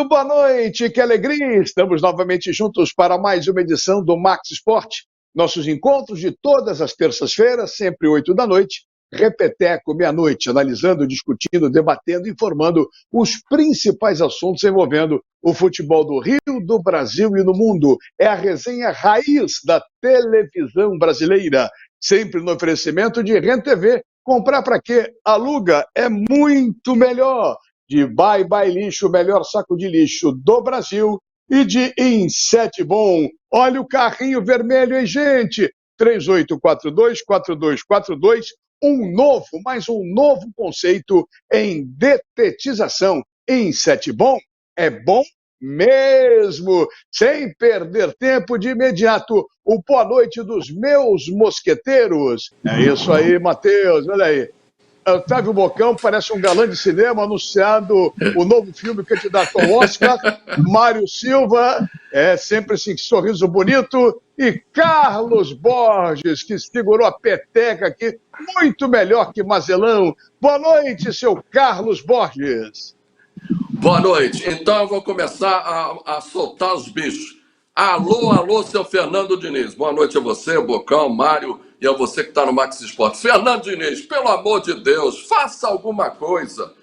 Muito boa noite, que alegria! Estamos novamente juntos para mais uma edição do Max Esporte. Nossos encontros de todas as terças-feiras, sempre 8 da noite, repeteco meia-noite, analisando, discutindo, debatendo, informando os principais assuntos envolvendo o futebol do Rio, do Brasil e no mundo. É a resenha raiz da televisão brasileira, sempre no oferecimento de RenTV. Comprar para quê? Aluga é muito melhor. De Bye Bye Lixo, o melhor saco de lixo do Brasil, e de Insetbom. Olha o carrinho vermelho, hein, gente? 3842-4242, mais um novo conceito em detetização. Insetbom é bom mesmo. Sem perder tempo, de imediato, o boa noite dos meus mosqueteiros. É isso aí, Matheus, olha aí. Otávio Bocão parece um galã de cinema anunciando o novo filme candidato ao Oscar. Mário Silva, sempre esse sorriso bonito. E Carlos Borges, que segurou a peteca aqui, muito melhor que Mazelão. Boa noite, seu Carlos Borges. Boa noite. Então eu vou começar a soltar os bichos. Alô, alô, seu Fernando Diniz. Boa noite a você, Bocão, Mário, e a você que está no Max Esporte. Fernando Diniz, pelo amor de Deus, faça alguma coisa.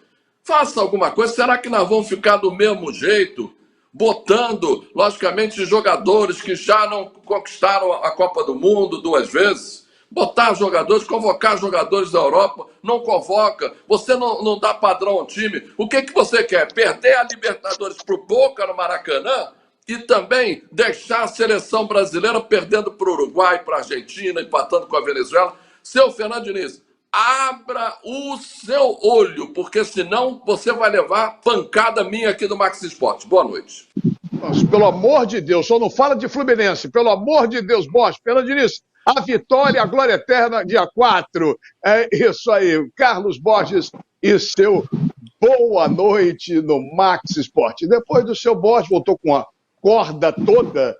Faça alguma coisa. Será que nós vamos ficar do mesmo jeito? Botando, logicamente, jogadores que já não conquistaram a Copa do Mundo 2 vezes. Botar jogadores, convocar jogadores da Europa, não convoca. Você não dá padrão ao time. O que você quer? Perder a Libertadores pro Boca no Maracanã? E também deixar a seleção brasileira perdendo para o Uruguai, para a Argentina, empatando com a Venezuela. Seu Fernando Diniz, abra o seu olho, porque senão você vai levar pancada minha aqui do Max Esporte. Boa noite. Nossa, pelo amor de Deus, só não fala de Fluminense. Pelo amor de Deus, Borges. Fernando Diniz, a vitória, a glória eterna, dia 4. É isso aí. Carlos Borges e seu boa noite no Max Esporte. Depois do seu Borges, voltou com a corda toda,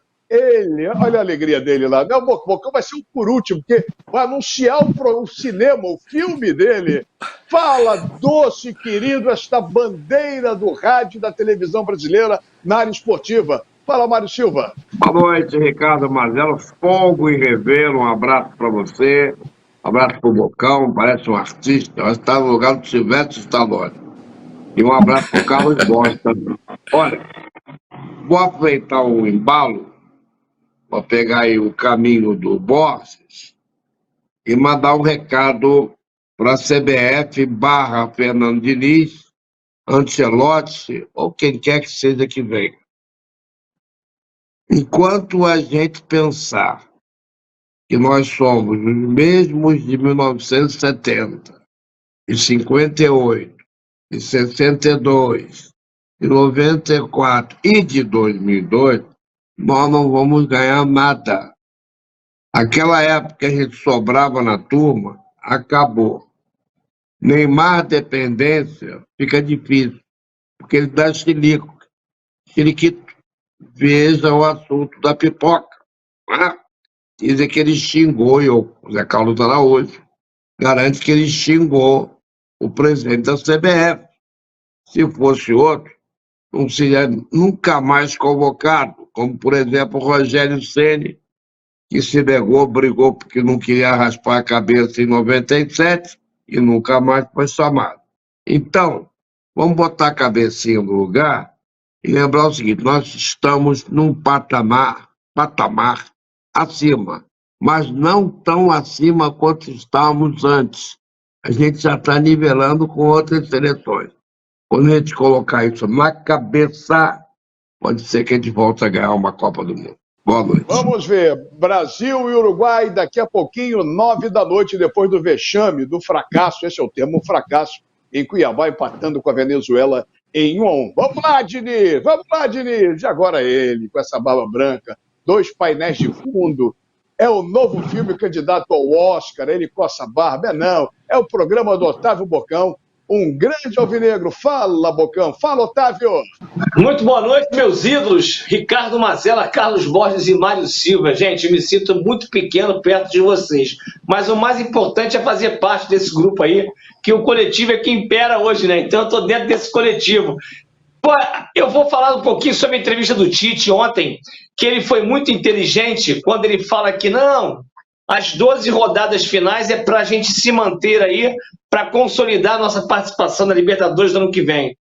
olha a alegria dele lá. O Bocão vai ser o por último, porque vai anunciar o cinema, o filme dele. Fala, doce querido, esta bandeira do rádio e da televisão brasileira na área esportiva. Fala, Mário Silva. Boa noite, Ricardo Mazella. Fogo e Revelo, um abraço para você. Um abraço para o Bocão, parece um artista. Vai estar no lugar do Silvestre Stallone. E um abraço para o Carlos Borges também. Olha, vou aproveitar o embalo para pegar aí o caminho do Borges e mandar um recado para a CBF / Fernando Diniz, Ancelotti ou quem quer que seja que venha. Enquanto a gente pensar que nós somos os mesmos de 1970, de 58, de 62, de 94 e de 2002, nós não vamos ganhar nada. Aquela época que a gente sobrava na turma, acabou. Neymar dependência fica difícil, porque ele dá chiliquito. Veja o assunto da pipoca. Né? Dizem que ele xingou, o Zé Carlos Araújo garante que ele xingou o presidente da CBF. Se fosse outro, não seria nunca mais convocado, como, por exemplo, o Rogério Ceni, que se negou, brigou porque não queria raspar a cabeça em 97 e nunca mais foi chamado. Então, vamos botar a cabecinha no lugar e lembrar o seguinte, nós estamos num patamar acima, mas não tão acima quanto estávamos antes. A gente já está nivelando com outras seleções. Quando a gente colocar isso na cabeça, pode ser que a gente volte a ganhar uma Copa do Mundo. Boa noite. Vamos ver. Brasil e Uruguai, daqui a pouquinho, 9 da noite, depois do vexame, do fracasso, esse é o termo, fracasso, em Cuiabá, empatando com a Venezuela em 1-1. Vamos lá, Diniz! Vamos lá, Diniz! E agora ele, com essa barba branca, 2 painéis de fundo. É o novo filme candidato ao Oscar, ele coça a barba. Não, é o programa do Otávio Bocão. Um grande alvinegro. Fala, Bocão. Fala, Otávio. Muito boa noite, meus ídolos. Ricardo Mazella, Carlos Borges e Mário Silva. Gente, eu me sinto muito pequeno perto de vocês. Mas o mais importante é fazer parte desse grupo aí, que o coletivo é que impera hoje, né? Então eu tô dentro desse coletivo. Pô, eu vou falar um pouquinho sobre a entrevista do Tite ontem, que ele foi muito inteligente quando ele fala que não, as 12 rodadas finais é para a gente se manter aí, para consolidar nossa participação na Libertadores do ano que vem.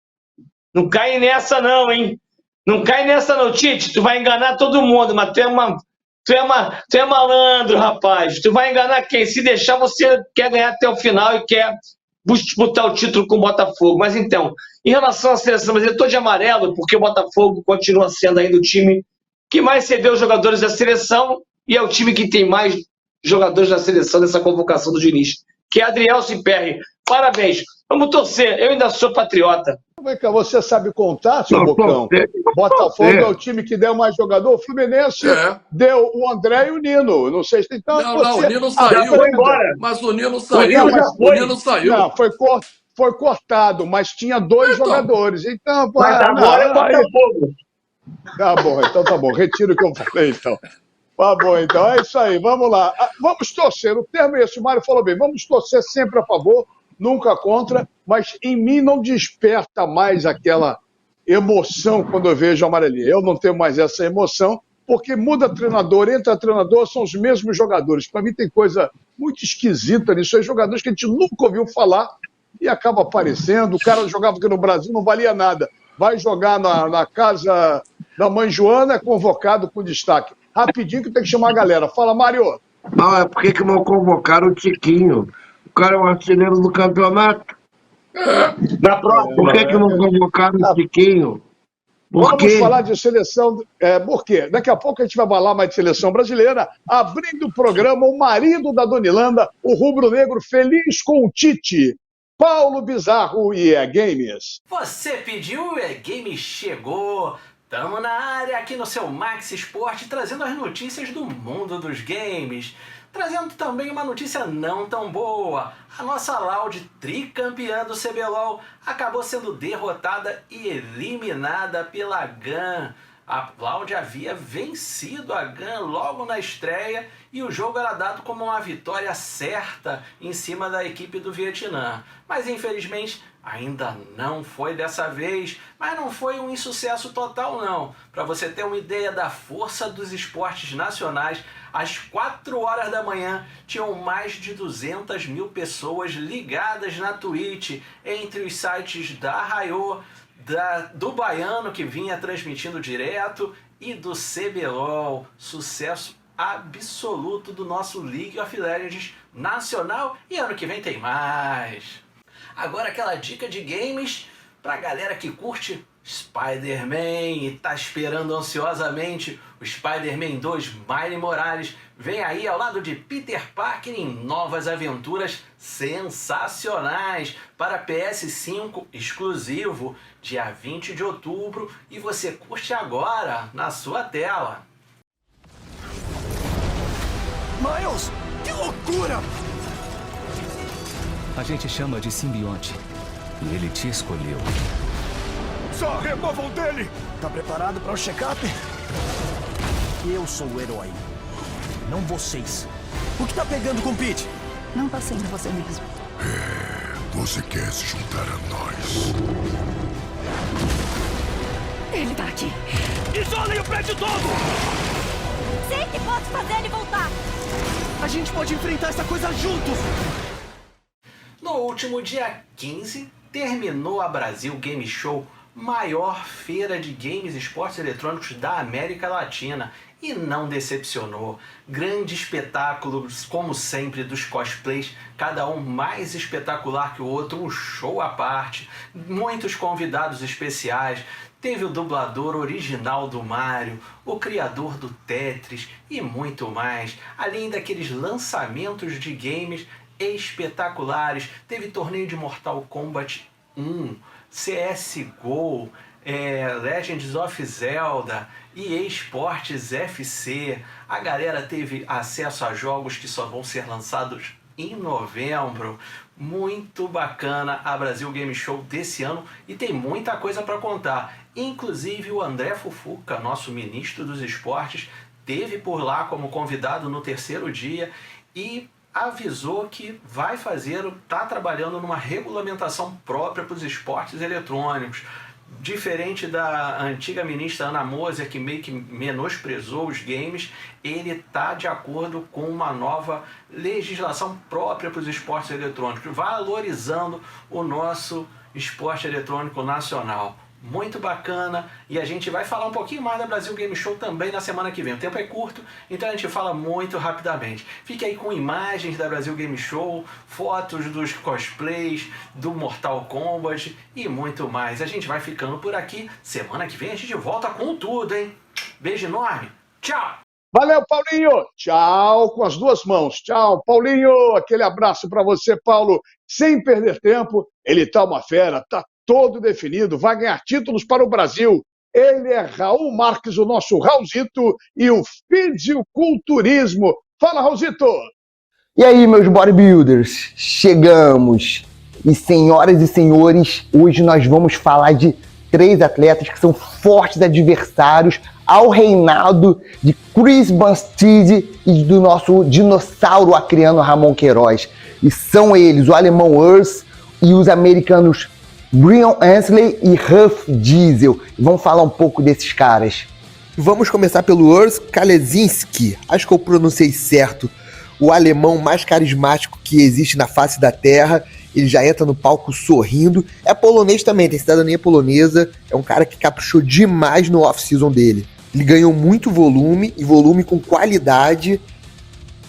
Não cai nessa não, hein? Não cai nessa não, Tite. Tu vai enganar todo mundo, mas tu é malandro, rapaz. Tu vai enganar quem? Se deixar, você quer ganhar até o final e quer disputar o título com o Botafogo. Mas então, em relação à seleção brasileira, eu estou de amarelo, porque o Botafogo continua sendo ainda o time que mais cedeu os jogadores da seleção e é o time que tem mais jogadores da seleção dessa convocação do Diniz, que é Adrielson Perry. Parabéns. Vamos torcer. Eu ainda sou patriota. Vem cá, você sabe contar, seu Não, Bocão? torcer. Botafogo é o time que deu mais jogador. O Fluminense deu o André e o Nino. Não sei se então Não, você... o Nino saiu. Foi embora. Mas o Nino O saiu. Nino já O foi. Nino saiu. Não, foi cortado, mas tinha dois Então. jogadores. Então, Mas agora é o aí, Botafogo. tá bom, então tá bom. Retiro o que eu falei, então. Tá bom, então. É isso aí. Vamos lá. Vamos torcer. O termo é esse. O Mário falou bem. Vamos torcer sempre a favor, nunca contra, mas em mim não desperta mais aquela emoção quando eu vejo o amarelinho. Eu não tenho mais essa emoção, porque muda treinador, entra treinador, são os mesmos jogadores. Para mim tem coisa muito esquisita nisso. São jogadores que a gente nunca ouviu falar e acaba aparecendo. O cara jogava aqui no Brasil, não valia nada. Vai jogar na casa da mãe Joana, é convocado com destaque. Rapidinho que tem que chamar a galera. Fala, Mário. Não, é porque que não convocaram o Tiquinho. O cara é o artilheiro do campeonato. Na próxima. Por que não convocaram o Tiquinho? Por Vamos quê? falar de seleção. Por quê? Daqui a pouco a gente vai falar mais de seleção brasileira. Abrindo o programa, o marido da Donilanda, o rubro-negro feliz com o Tite. Paulo Bizarro e Games. Você pediu e Game chegou. Tamo na área aqui no seu Max Sport, trazendo as notícias do mundo dos games. Trazendo também uma notícia não tão boa. A nossa Loud, tricampeã do CBLOL, acabou sendo derrotada e eliminada pela GAN. A Loud havia vencido a GAN logo na estreia e o jogo era dado como uma vitória certa em cima da equipe do Vietnã. Mas infelizmente ainda não foi dessa vez, mas não foi um insucesso total não. Para você ter uma ideia da força dos esportes nacionais, às 4 horas da manhã tinham mais de 200 mil pessoas ligadas na Twitch, entre os sites da Raiô, do Baiano, que vinha transmitindo direto, e do CBLOL. Sucesso absoluto do nosso League of Legends nacional, e ano que vem tem mais. Agora aquela dica de games pra galera que curte Spider-Man e tá esperando ansiosamente o Spider-Man 2 Miles Morales. Vem aí ao lado de Peter Parker em novas aventuras sensacionais para PS5 exclusivo, dia 20 de outubro, e você curte agora na sua tela. Miles, que loucura! A gente chama de simbionte. E ele te escolheu. Só removam dele! Tá preparado para o check-up? Eu sou o herói, não vocês. O que tá pegando com o Pete? Não tá sendo você mesmo. Você quer se juntar a nós? Ele tá aqui. Isolem o prédio todo! Sei que posso fazer ele voltar. A gente pode enfrentar essa coisa juntos! No último dia 15, terminou a Brasil Game Show, maior feira de games e esportes eletrônicos da América Latina, e não decepcionou. Grande espetáculo, como sempre, dos cosplays, cada um mais espetacular que o outro, um show à parte, muitos convidados especiais. Teve o dublador original do Mario, o criador do Tetris e muito mais, além daqueles lançamentos de games espetaculares. Teve torneio de Mortal Kombat 1, CSGO, Legends of Zelda, EA Sports FC. A galera teve acesso a jogos que só vão ser lançados em novembro. Muito bacana a Brasil Game Show desse ano e tem muita coisa para contar. Inclusive o André Fufuca, nosso ministro dos esportes, esteve por lá como convidado no terceiro dia e avisou que está trabalhando numa regulamentação própria para os esportes eletrônicos. Diferente da antiga ministra Ana Moser, que meio que menosprezou os games, ele está de acordo com uma nova legislação própria para os esportes eletrônicos, valorizando o nosso esporte eletrônico nacional. Muito bacana, e a gente vai falar um pouquinho mais da Brasil Game Show também na semana que vem. O tempo é curto, então a gente fala muito rapidamente. Fique aí com imagens da Brasil Game Show, fotos dos cosplays, do Mortal Kombat e muito mais. A gente vai ficando por aqui. Semana que vem a gente volta com tudo, hein? Beijo enorme. Tchau! Valeu, Paulinho. Tchau com as duas mãos. Tchau, Paulinho. Aquele abraço para você, Paulo. Sem perder tempo, ele tá uma fera, tá todo definido, vai ganhar títulos para o Brasil. Ele é Raul Marques, o nosso Raulzito, e o fisiculturismo. Fala, Raulzito! E aí, meus bodybuilders, chegamos. E senhoras e senhores, hoje nós vamos falar de 3 atletas que são fortes adversários ao reinado de Chris Bumstead e do nosso dinossauro acriano Ramon Queiroz. E são eles, o alemão Urs e os americanos Brian Ansley e Ruff Diesel. Vamos falar um pouco desses caras. Vamos começar pelo Urs Kalesinski. Acho que eu pronunciei certo. O alemão mais carismático que existe na face da terra. Ele já entra no palco sorrindo. É polonês também, tem cidadania polonesa. É um cara que caprichou demais no off-season dele. Ele ganhou muito volume, e volume com qualidade.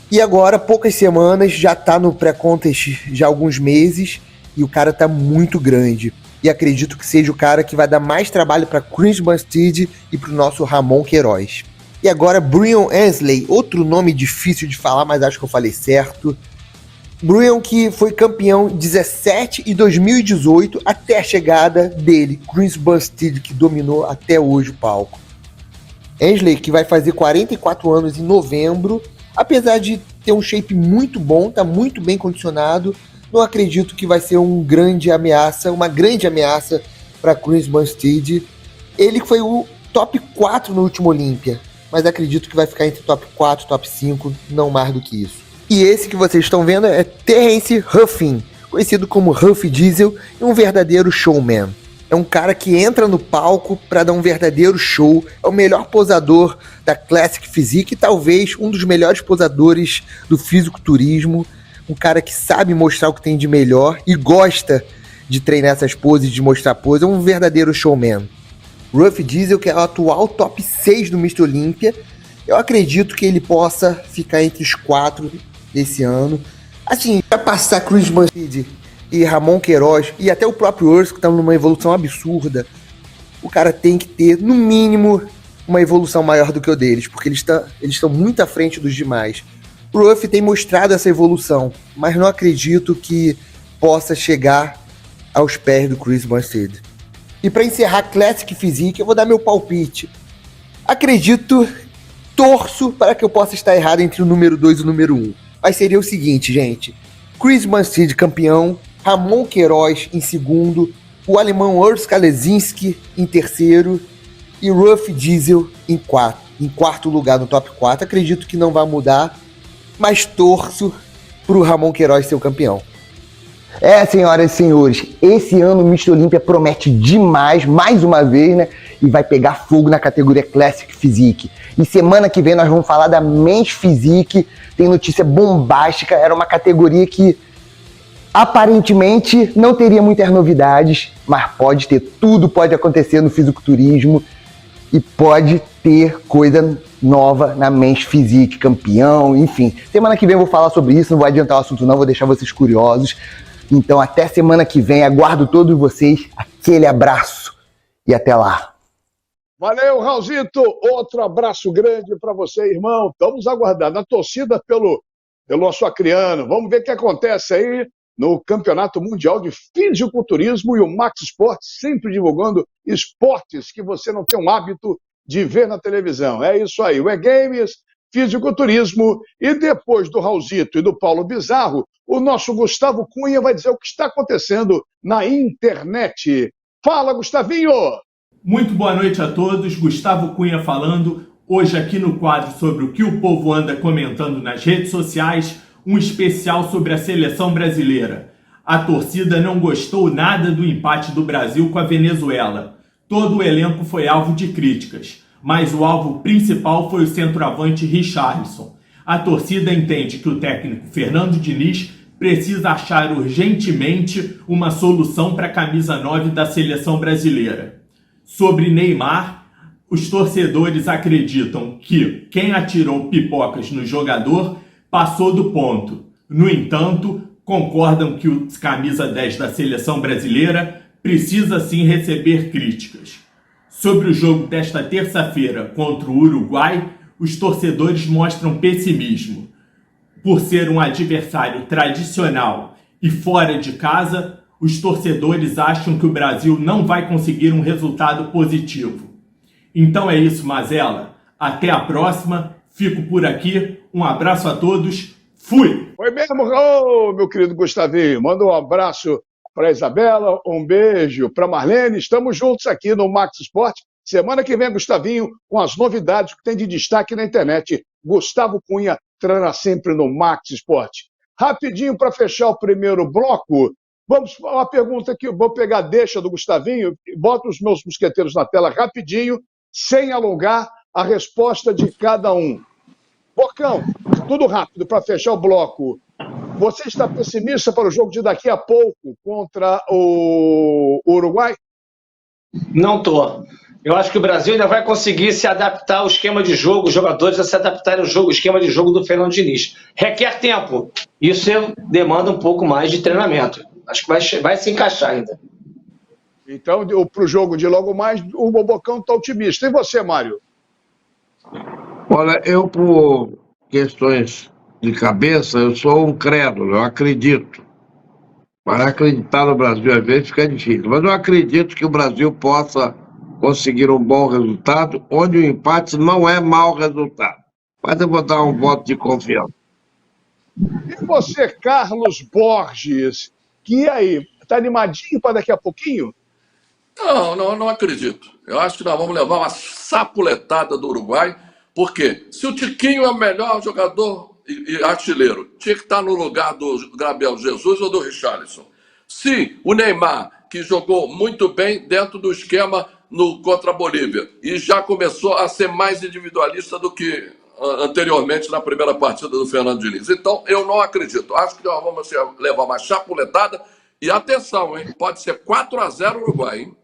E agora, poucas semanas, já tá no pré-contest já há alguns meses. E o cara tá muito grande. E acredito que seja o cara que vai dar mais trabalho para Chris Bumstead e pro nosso Ramon Queiroz. E agora Brian Ansley, outro nome difícil de falar, mas acho que eu falei certo. Brian que foi campeão 17 e 2018 até a chegada dele, Chris Bumstead, que dominou até hoje o palco. Ansley que vai fazer 44 anos em novembro, apesar de ter um shape muito bom, tá muito bem condicionado. Não acredito que vai ser uma grande ameaça para Chris Bumstead. Ele foi o top 4 no último Olímpia, mas acredito que vai ficar entre top 4 e top 5, não mais do que isso. E esse que vocês estão vendo é Terence Ruffin, conhecido como Ruff Diesel, e um verdadeiro showman. É um cara que entra no palco para dar um verdadeiro show, é o melhor posador da Classic Physique e talvez um dos melhores posadores do fisiculturismo. Um cara que sabe mostrar o que tem de melhor e gosta de treinar essas poses, de mostrar pose. É um verdadeiro showman. Ruff Diesel, que é o atual top 6 do Mr. Olympia. Eu acredito que ele possa ficar entre os 4 desse ano. Assim, para passar Chris Bumstead e Ramon Queiroz e até o próprio Urs, que está numa evolução absurda, o cara tem que ter, no mínimo, uma evolução maior do que o deles, porque eles estão muito à frente dos demais. O Ruff tem mostrado essa evolução, mas não acredito que possa chegar aos pés do Chris Bumstead. E para encerrar Classic Physique, eu vou dar meu palpite. Torço para que eu possa estar errado entre o número 2 e o número 1. Mas seria o seguinte, gente. Chris Bumstead campeão, Ramon Queiroz em segundo, o alemão Urs Kalesinski em terceiro e Ruff Diesel em quarto lugar no top 4. Acredito que não vai mudar, mas torço pro Ramon Queiroz ser o campeão. Senhoras e senhores, esse ano o Mr. Olympia promete demais, mais uma vez, né? E vai pegar fogo na categoria Classic Physique. E semana que vem nós vamos falar da Men's Physique, tem notícia bombástica, era uma categoria que aparentemente não teria muitas novidades, mas pode ter, tudo pode acontecer no fisiculturismo e pode ter coisa nova na Men's Physique, campeão, enfim. Semana que vem eu vou falar sobre isso, não vou adiantar o assunto não, vou deixar vocês curiosos. Então até semana que vem, aguardo todos vocês, aquele abraço e até lá. Valeu, Raulzito, outro abraço grande para você, irmão. Vamos aguardar na torcida pelo nosso acriano. Vamos ver o que acontece aí no Campeonato Mundial de Fisiculturismo e o Max Sport sempre divulgando esportes que você não tem um hábito de ver na televisão. É isso aí, o E-Games, Fisiculturismo, e depois do Raulzito e do Paulo Bizarro, o nosso Gustavo Cunha vai dizer o que está acontecendo na internet. Fala, Gustavinho! Muito boa noite a todos, Gustavo Cunha falando, hoje aqui no quadro sobre o que o povo anda comentando nas redes sociais, um especial sobre a seleção brasileira. A torcida não gostou nada do empate do Brasil com a Venezuela. todo o elenco foi alvo de críticas, mas o alvo principal foi o centroavante Richarlison. A torcida entende que o técnico Fernando Diniz precisa achar urgentemente uma solução para a camisa 9 da seleção brasileira. Sobre Neymar, os torcedores acreditam que quem atirou pipocas no jogador passou do ponto. No entanto, concordam que o camisa 10 da seleção brasileira precisa sim receber críticas. Sobre o jogo desta terça-feira contra o Uruguai, os torcedores mostram pessimismo. Por ser um adversário tradicional e fora de casa, os torcedores acham que o Brasil não vai conseguir um resultado positivo. Então é isso, Mazela. Até a próxima. Fico por aqui. Um abraço a todos. Fui! Foi mesmo, meu querido Gustavinho. Manda um abraço para a Isabela, um beijo para Marlene. Estamos juntos aqui no Max Sport. Semana que vem, Gustavinho, com as novidades que tem de destaque na internet. Gustavo Cunha trará sempre no Max Sport. Rapidinho para fechar o primeiro bloco. Vamos para uma pergunta que eu vou pegar a deixa do Gustavinho, bota os meus mosqueteiros na tela rapidinho, sem alongar a resposta de cada um. Bocão, tudo rápido para fechar o bloco. Você está pessimista para o jogo de daqui a pouco contra o Uruguai? Não estou. Eu acho que o Brasil ainda vai conseguir se adaptar ao esquema de jogo, os jogadores a se adaptarem ao esquema de jogo do Fernando Diniz. Requer tempo. Isso demanda um pouco mais de treinamento. Acho que vai se encaixar ainda. Então, para o jogo de logo mais, o Bocão está otimista. E você, Mário? Olha, eu, por questões de cabeça, eu sou um crédulo, eu acredito. Para acreditar no Brasil, às vezes, fica difícil. Mas eu acredito que o Brasil possa conseguir um bom resultado, onde o empate não é mau resultado. Mas eu vou dar um voto de confiança. E você, Carlos Borges, que aí, está animadinho para daqui a pouquinho? Não acredito. Eu acho que nós vamos levar uma sapuletada do Uruguai, porque se o Tiquinho é o melhor jogador e artilheiro, tinha que estar no lugar do Gabriel Jesus ou do Richarlison. Se o Neymar, que jogou muito bem dentro do esquema contra a Bolívia, e já começou a ser mais individualista do que anteriormente na primeira partida do Fernando Diniz. Então, eu não acredito. Acho que nós vamos levar uma chapuletada. E atenção, hein? Pode ser 4-0 Uruguai, hein?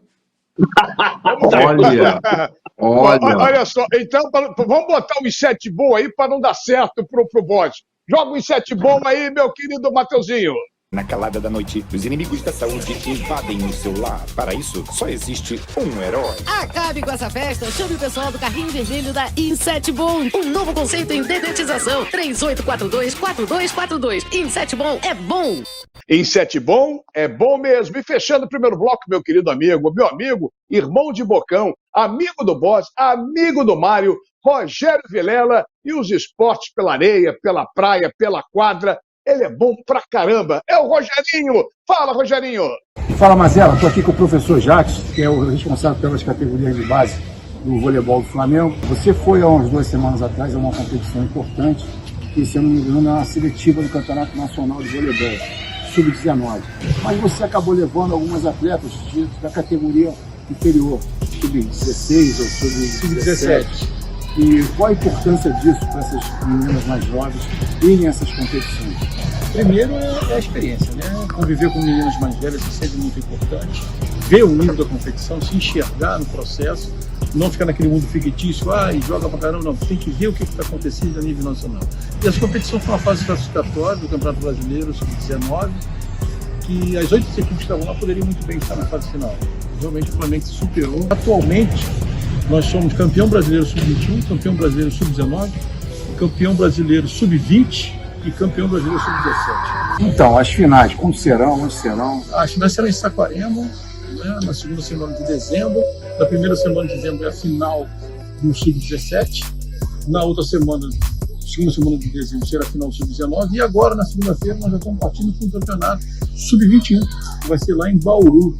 Olha só. Então, vamos botar um 7 bom aí para não dar certo pro Borges. Joga um 7 bom aí, meu querido Mateuzinho. Na calada da noite, os inimigos da saúde invadem o seu lar. Para isso, só existe um herói. Acabe com essa festa, chame o pessoal do carrinho vermelho da Insetbom. Um novo conceito em dedetização. 3842-4242. Insetbom é bom. Insetbom é bom mesmo. E fechando o primeiro bloco, meu querido amigo, irmão de Bocão, amigo do Borges, amigo do Mário, Rogério Vilela e os esportes pela areia, pela praia, pela quadra. Ele é bom pra caramba. É o Rogerinho. Fala, Rogerinho. Fala, Mazela. Estou aqui com o professor Jacques, que é o responsável pelas categorias de base do voleibol do Flamengo. Você foi há umas 2 semanas atrás a uma competição importante, que, se eu não me engano, é uma seletiva do Campeonato Nacional de Voleibol, Sub-19. Mas você acabou levando algumas atletas da categoria inferior, Sub-16 ou Sub-17. E qual a importância disso para essas meninas mais jovens irem a essas competições? Primeiro é a experiência, né? Conviver com meninas mais velhas é sempre muito importante. Ver o nível da competição, se enxergar no processo, não ficar naquele mundo fictício, e joga pra caramba, não. Tem que ver o que está acontecendo a nível nacional. E essa competição foi uma fase classificatória do Campeonato Brasileiro Sub-19, que as 8 equipes que estavam lá poderiam muito bem estar na fase final. Realmente o Flamengo se superou. Atualmente, nós somos campeão brasileiro Sub-21, campeão brasileiro Sub-19, campeão brasileiro Sub-20 e campeão brasileiro Sub-17. Então, as finais, como serão, onde serão? As finais serão em Saquarema, né, na segunda semana de dezembro. Na primeira semana de dezembro é a final do Sub-17. Na outra semana, segunda semana de dezembro, será a final do Sub-19. E agora, na segunda-feira, nós já estamos partindo para o campeonato Sub-21, que vai ser lá em Bauru.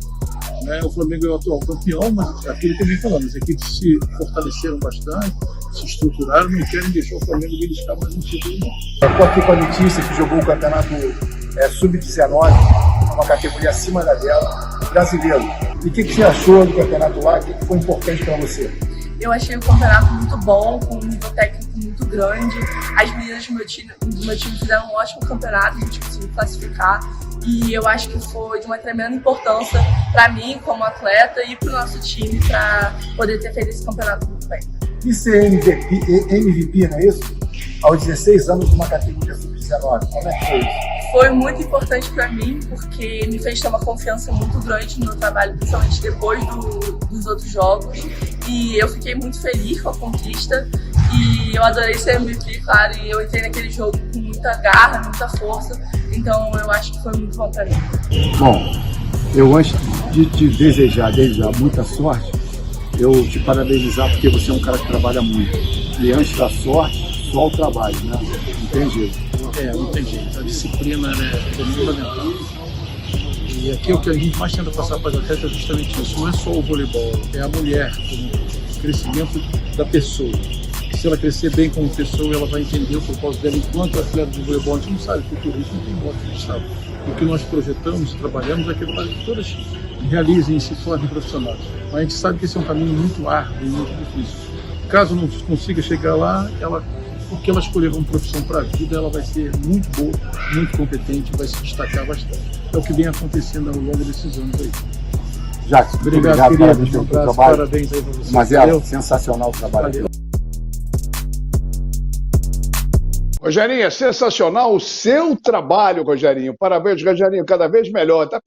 O Flamengo é o atual campeão, mas aquilo que eu vim falando, as equipes se fortaleceram bastante, se estruturaram, não querem deixar o Flamengo beliscar mais um título, não. Eu estou aqui com a Letícia, que jogou o campeonato Sub-19, uma categoria acima da dela, brasileiro. E o que você achou do campeonato lá? O que foi importante para você? Eu achei o campeonato muito bom, com um nível técnico muito grande. As meninas do meu time fizeram um ótimo campeonato, a gente conseguiu classificar. E eu acho que foi de uma tremenda importância para mim, como atleta, e para o nosso time, para poder ter feito esse campeonato muito bem. E ser MVP, não é isso? Aos 16 anos, numa categoria sub-19, como é que foi isso? Foi muito importante para mim, porque me fez ter uma confiança muito grande no meu trabalho, principalmente depois dos outros jogos. E eu fiquei muito feliz com a conquista. E eu adorei ser MVP, claro. E eu entrei naquele jogo com muita garra, muita força. Então eu acho que foi muito bom para mim. Bom, eu antes de te desejar muita sorte, eu te parabenizar porque você é um cara que trabalha muito. E antes da sorte, só o trabalho, né? Não tem jeito. Não tem jeito. A disciplina, né, é fundamental. E aqui o que a gente mais tenta passar para as atletas é justamente isso. Não é só o voleibol, é a mulher, o crescimento da pessoa. Se ela crescer bem como pessoa, ela vai entender o propósito dela enquanto atleta de voleibol. A gente não sabe o futuro, a gente não tem modo, a gente sabe. O que nós projetamos, trabalhamos, é que todas realizem e se tornem profissionais. Mas a gente sabe que esse é um caminho muito árduo e muito difícil. Caso não consiga chegar lá, porque ela escolher uma profissão para a vida, ela vai ser muito boa, muito competente, vai se destacar bastante. É o que vem acontecendo ao longo desses anos aí. Jackson, obrigado querido. Parabéns pelo teu trabalho. Parabéns aí para você. Mas é sensacional o trabalho. Valeu. Rogerinho, é sensacional o seu trabalho, Rogerinho. Parabéns, Rogerinho, cada vez melhor. Tá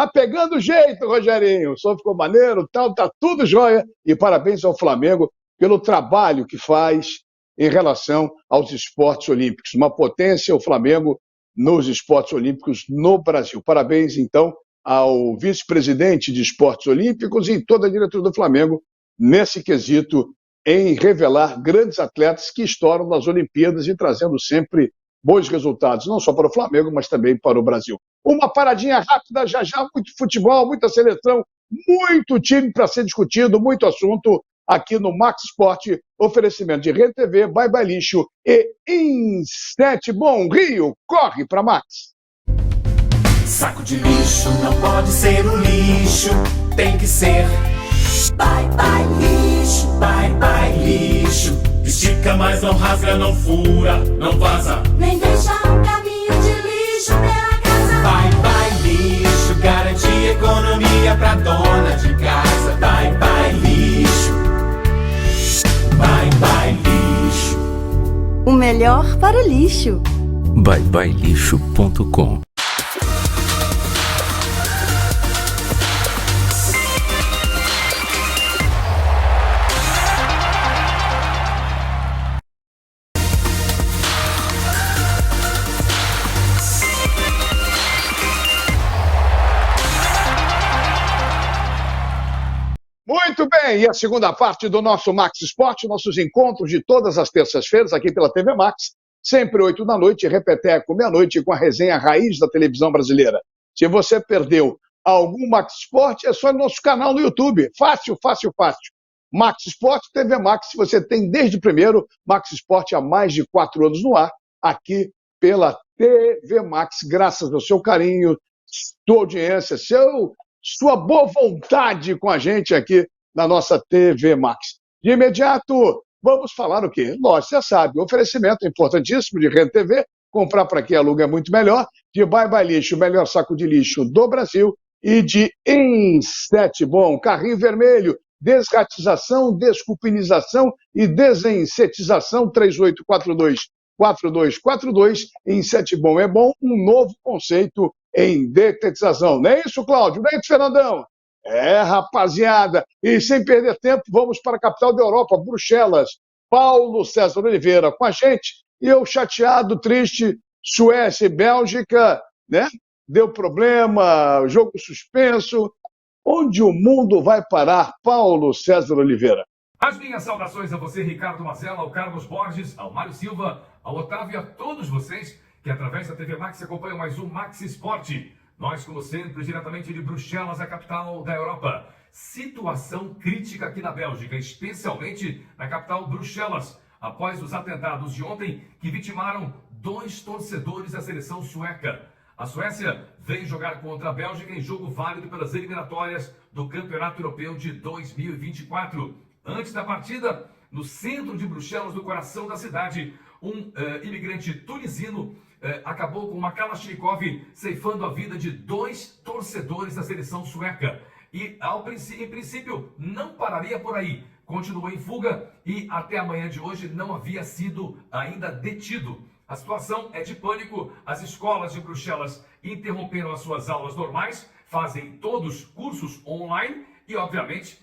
pegando jeito, Rogerinho. O som ficou maneiro, tá tudo jóia. E parabéns ao Flamengo pelo trabalho que faz em relação aos esportes olímpicos. Uma potência, o Flamengo, nos esportes olímpicos no Brasil. Parabéns, então, ao vice-presidente de esportes olímpicos e toda a diretoria do Flamengo nesse quesito em revelar grandes atletas que estouram nas Olimpíadas e trazendo sempre bons resultados, não só para o Flamengo, mas também para o Brasil. Uma paradinha rápida, já, muito futebol, muita seleção, muito time para ser discutido, muito assunto aqui no Max Esporte, oferecimento de Rede TV, Bye Bye Lixo e Inset Bom Rio. Corre para Max. Saco de lixo não pode ser um lixo, tem que ser Bye Bye Lixo, Bye Bye Lixo. Estica, mas não rasga, não fura, não vaza, nem deixa um caminho de lixo pela casa. Bye Bye Lixo, garante economia pra dona de casa. Bye Bye Lixo, Bye Bye Lixo. O melhor para o lixo. byebyelixo.com. Muito bem, e a segunda parte do nosso Max Esporte, nossos encontros de todas as terças-feiras aqui pela TV Max, sempre 8 da noite, repeteco meia-noite com a resenha raiz da televisão brasileira. Se você perdeu algum Max Esporte, é só no nosso canal no YouTube. Fácil, fácil, fácil. Max Esporte, TV Max, você tem desde o primeiro Max Esporte há mais de 4 anos no ar, aqui pela TV Max, graças ao seu carinho, sua audiência, sua boa vontade com a gente aqui na nossa TV Max. De imediato, vamos falar o quê? Lógico, você sabe, oferecimento importantíssimo de Rede TV, comprar para quem aluga é muito melhor, de Bye Bye Lixo, o melhor saco de lixo do Brasil, e de Inset Bom, carrinho vermelho, desratização, desculpinização e desinsetização, 3842-4242, Inset Bom é bom, um novo conceito em detetização. Não é isso, Cláudio? Não é isso, Fernandão? É, rapaziada. E sem perder tempo, vamos para a capital da Europa, Bruxelas. Paulo César Oliveira com a gente. E eu chateado, triste, Suécia e Bélgica, né? Deu problema, jogo suspenso. Onde o mundo vai parar, Paulo César Oliveira? As minhas saudações a você, Ricardo Mazella, ao Carlos Borges, ao Mário Silva, ao Otávio e a todos vocês que através da TV Max acompanham mais um Max Esporte. Nós, como sempre, diretamente de Bruxelas, a capital da Europa. Situação crítica aqui na Bélgica, especialmente na capital Bruxelas, após os atentados de ontem que vitimaram 2 torcedores da seleção sueca. A Suécia vem jogar contra a Bélgica em jogo válido pelas eliminatórias do Campeonato Europeu de 2024. Antes da partida, no centro de Bruxelas, no coração da cidade, um imigrante tunisino acabou com uma Kalashnikov ceifando a vida de 2 torcedores da seleção sueca. E, em princípio, não pararia por aí. Continuou em fuga e, até amanhã de hoje, não havia sido ainda detido. A situação é de pânico. As escolas de Bruxelas interromperam as suas aulas normais, fazem todos cursos online e, obviamente,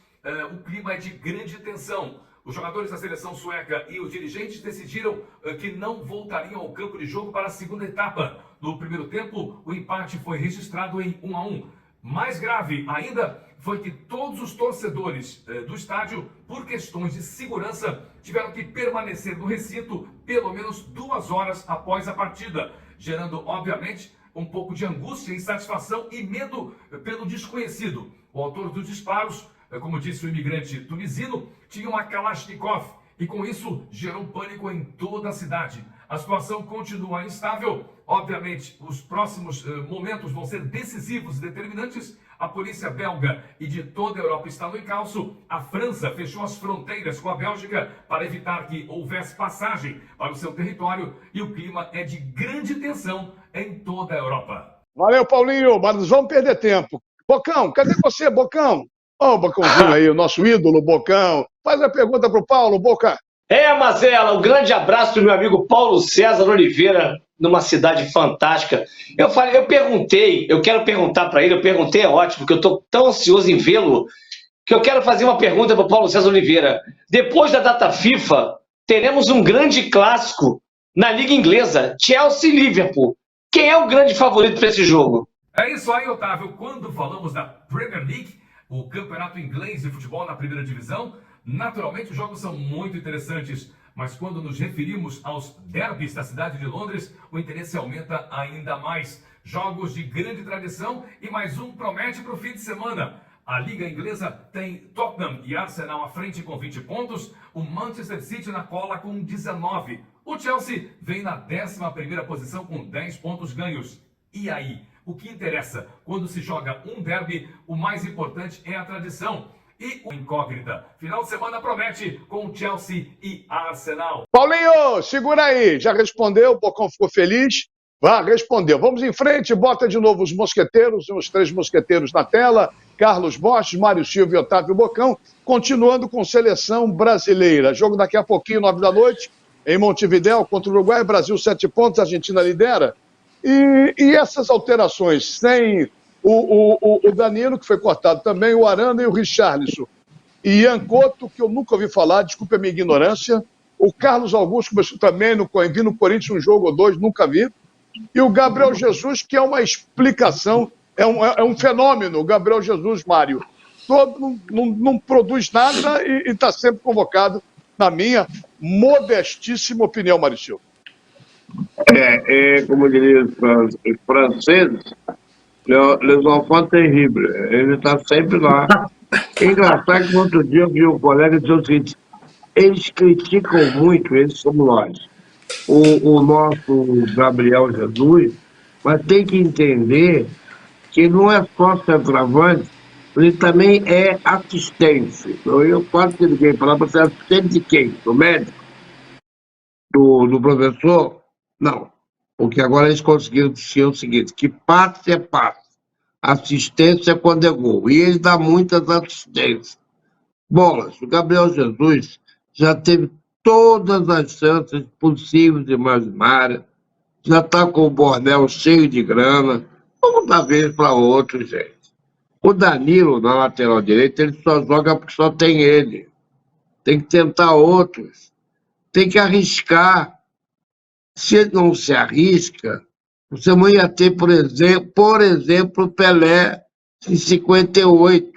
o clima é de grande tensão. Os jogadores da seleção sueca e os dirigentes decidiram que não voltariam ao campo de jogo para a segunda etapa. No primeiro tempo, o empate foi registrado em 1-1. Mais grave ainda foi que todos os torcedores do estádio, por questões de segurança, tiveram que permanecer no recinto pelo menos 2 horas após a partida, gerando, obviamente, um pouco de angústia, insatisfação e medo pelo desconhecido. O autor dos disparos, como disse o imigrante tunisino, tinha uma Kalashnikov e com isso gerou pânico em toda a cidade. A situação continua instável. Obviamente, os próximos momentos vão ser decisivos e determinantes. A polícia belga e de toda a Europa está no encalço. A França fechou as fronteiras com a Bélgica para evitar que houvesse passagem para o seu território e o clima é de grande tensão em toda a Europa. Valeu, Paulinho, mas vamos perder tempo. Bocão, cadê você, Bocão? Ó, o Bocãozinho aí, o nosso ídolo, Bocão. Faz a pergunta pro Paulo, Boca. Marcela, um grande abraço do meu amigo Paulo César Oliveira, numa cidade fantástica. Eu quero perguntar para ele, é ótimo, porque eu estou tão ansioso em vê-lo, que eu quero fazer uma pergunta para o Paulo César Oliveira. Depois da data FIFA, teremos um grande clássico na Liga Inglesa, Chelsea e Liverpool. Quem é o grande favorito para esse jogo? É isso aí, Otávio. Quando falamos da Premier League, o campeonato inglês de futebol na primeira divisão, naturalmente os jogos são muito interessantes, mas quando nos referimos aos derbys da cidade de Londres, o interesse aumenta ainda mais. Jogos de grande tradição e mais um promete para o fim de semana. A Liga Inglesa tem Tottenham e Arsenal à frente com 20 pontos, o Manchester City na cola com 19. O Chelsea vem na 11ª posição com 10 pontos ganhos. E aí? O que interessa? Quando se joga um derby, o mais importante é a tradição. E o incógnita. Final de semana promete com Chelsea e Arsenal. Paulinho, segura aí. Já respondeu, o Bocão ficou feliz. Respondeu. Vamos em frente, bota de novo os mosqueteiros, os 3 mosqueteiros na tela. Carlos Borges, Mário Silva e Otávio Bocão. Continuando com seleção brasileira. Jogo daqui a pouquinho, 9 da noite, em Montevidéu, contra o Uruguai. Brasil 7 pontos, a Argentina lidera. E essas alterações, sem o Danilo, que foi cortado também, o Arana e o Richarlison. E Ian Couto, que eu nunca ouvi falar, desculpe a minha ignorância. O Carlos Augusto, que também vi no Corinthians um jogo ou 2, nunca vi. E o Gabriel Jesus, que é uma explicação, é um fenômeno, o Gabriel Jesus, Mário. Não produz nada e está sempre convocado, na minha modestíssima opinião, Mário Silva. Como diria os franceses, les enfants terribles. Ele está sempre lá. É engraçado que outro dia eu vi um colega dizer o seguinte: eles criticam muito, eles como nós, o nosso Gabriel Jesus, mas tem que entender que não é só centroavante, ele também é assistente. Eu quase que liguei para lá para ser assistente de quem? Do médico? Do professor? Não, porque agora eles conseguiram dizer o seguinte, que passe é passe, assistência é quando é gol, e ele dá muitas assistências. Bolas, o Gabriel Jesus já teve todas as chances possíveis e imaginárias, já está com o bordel cheio de grana, vamos dar vez para outro, gente. O Danilo, na lateral direita, ele só joga porque só tem ele. Tem que tentar outros, tem que arriscar. Se ele não se arrisca, você não ia ter, por exemplo, Pelé em 58,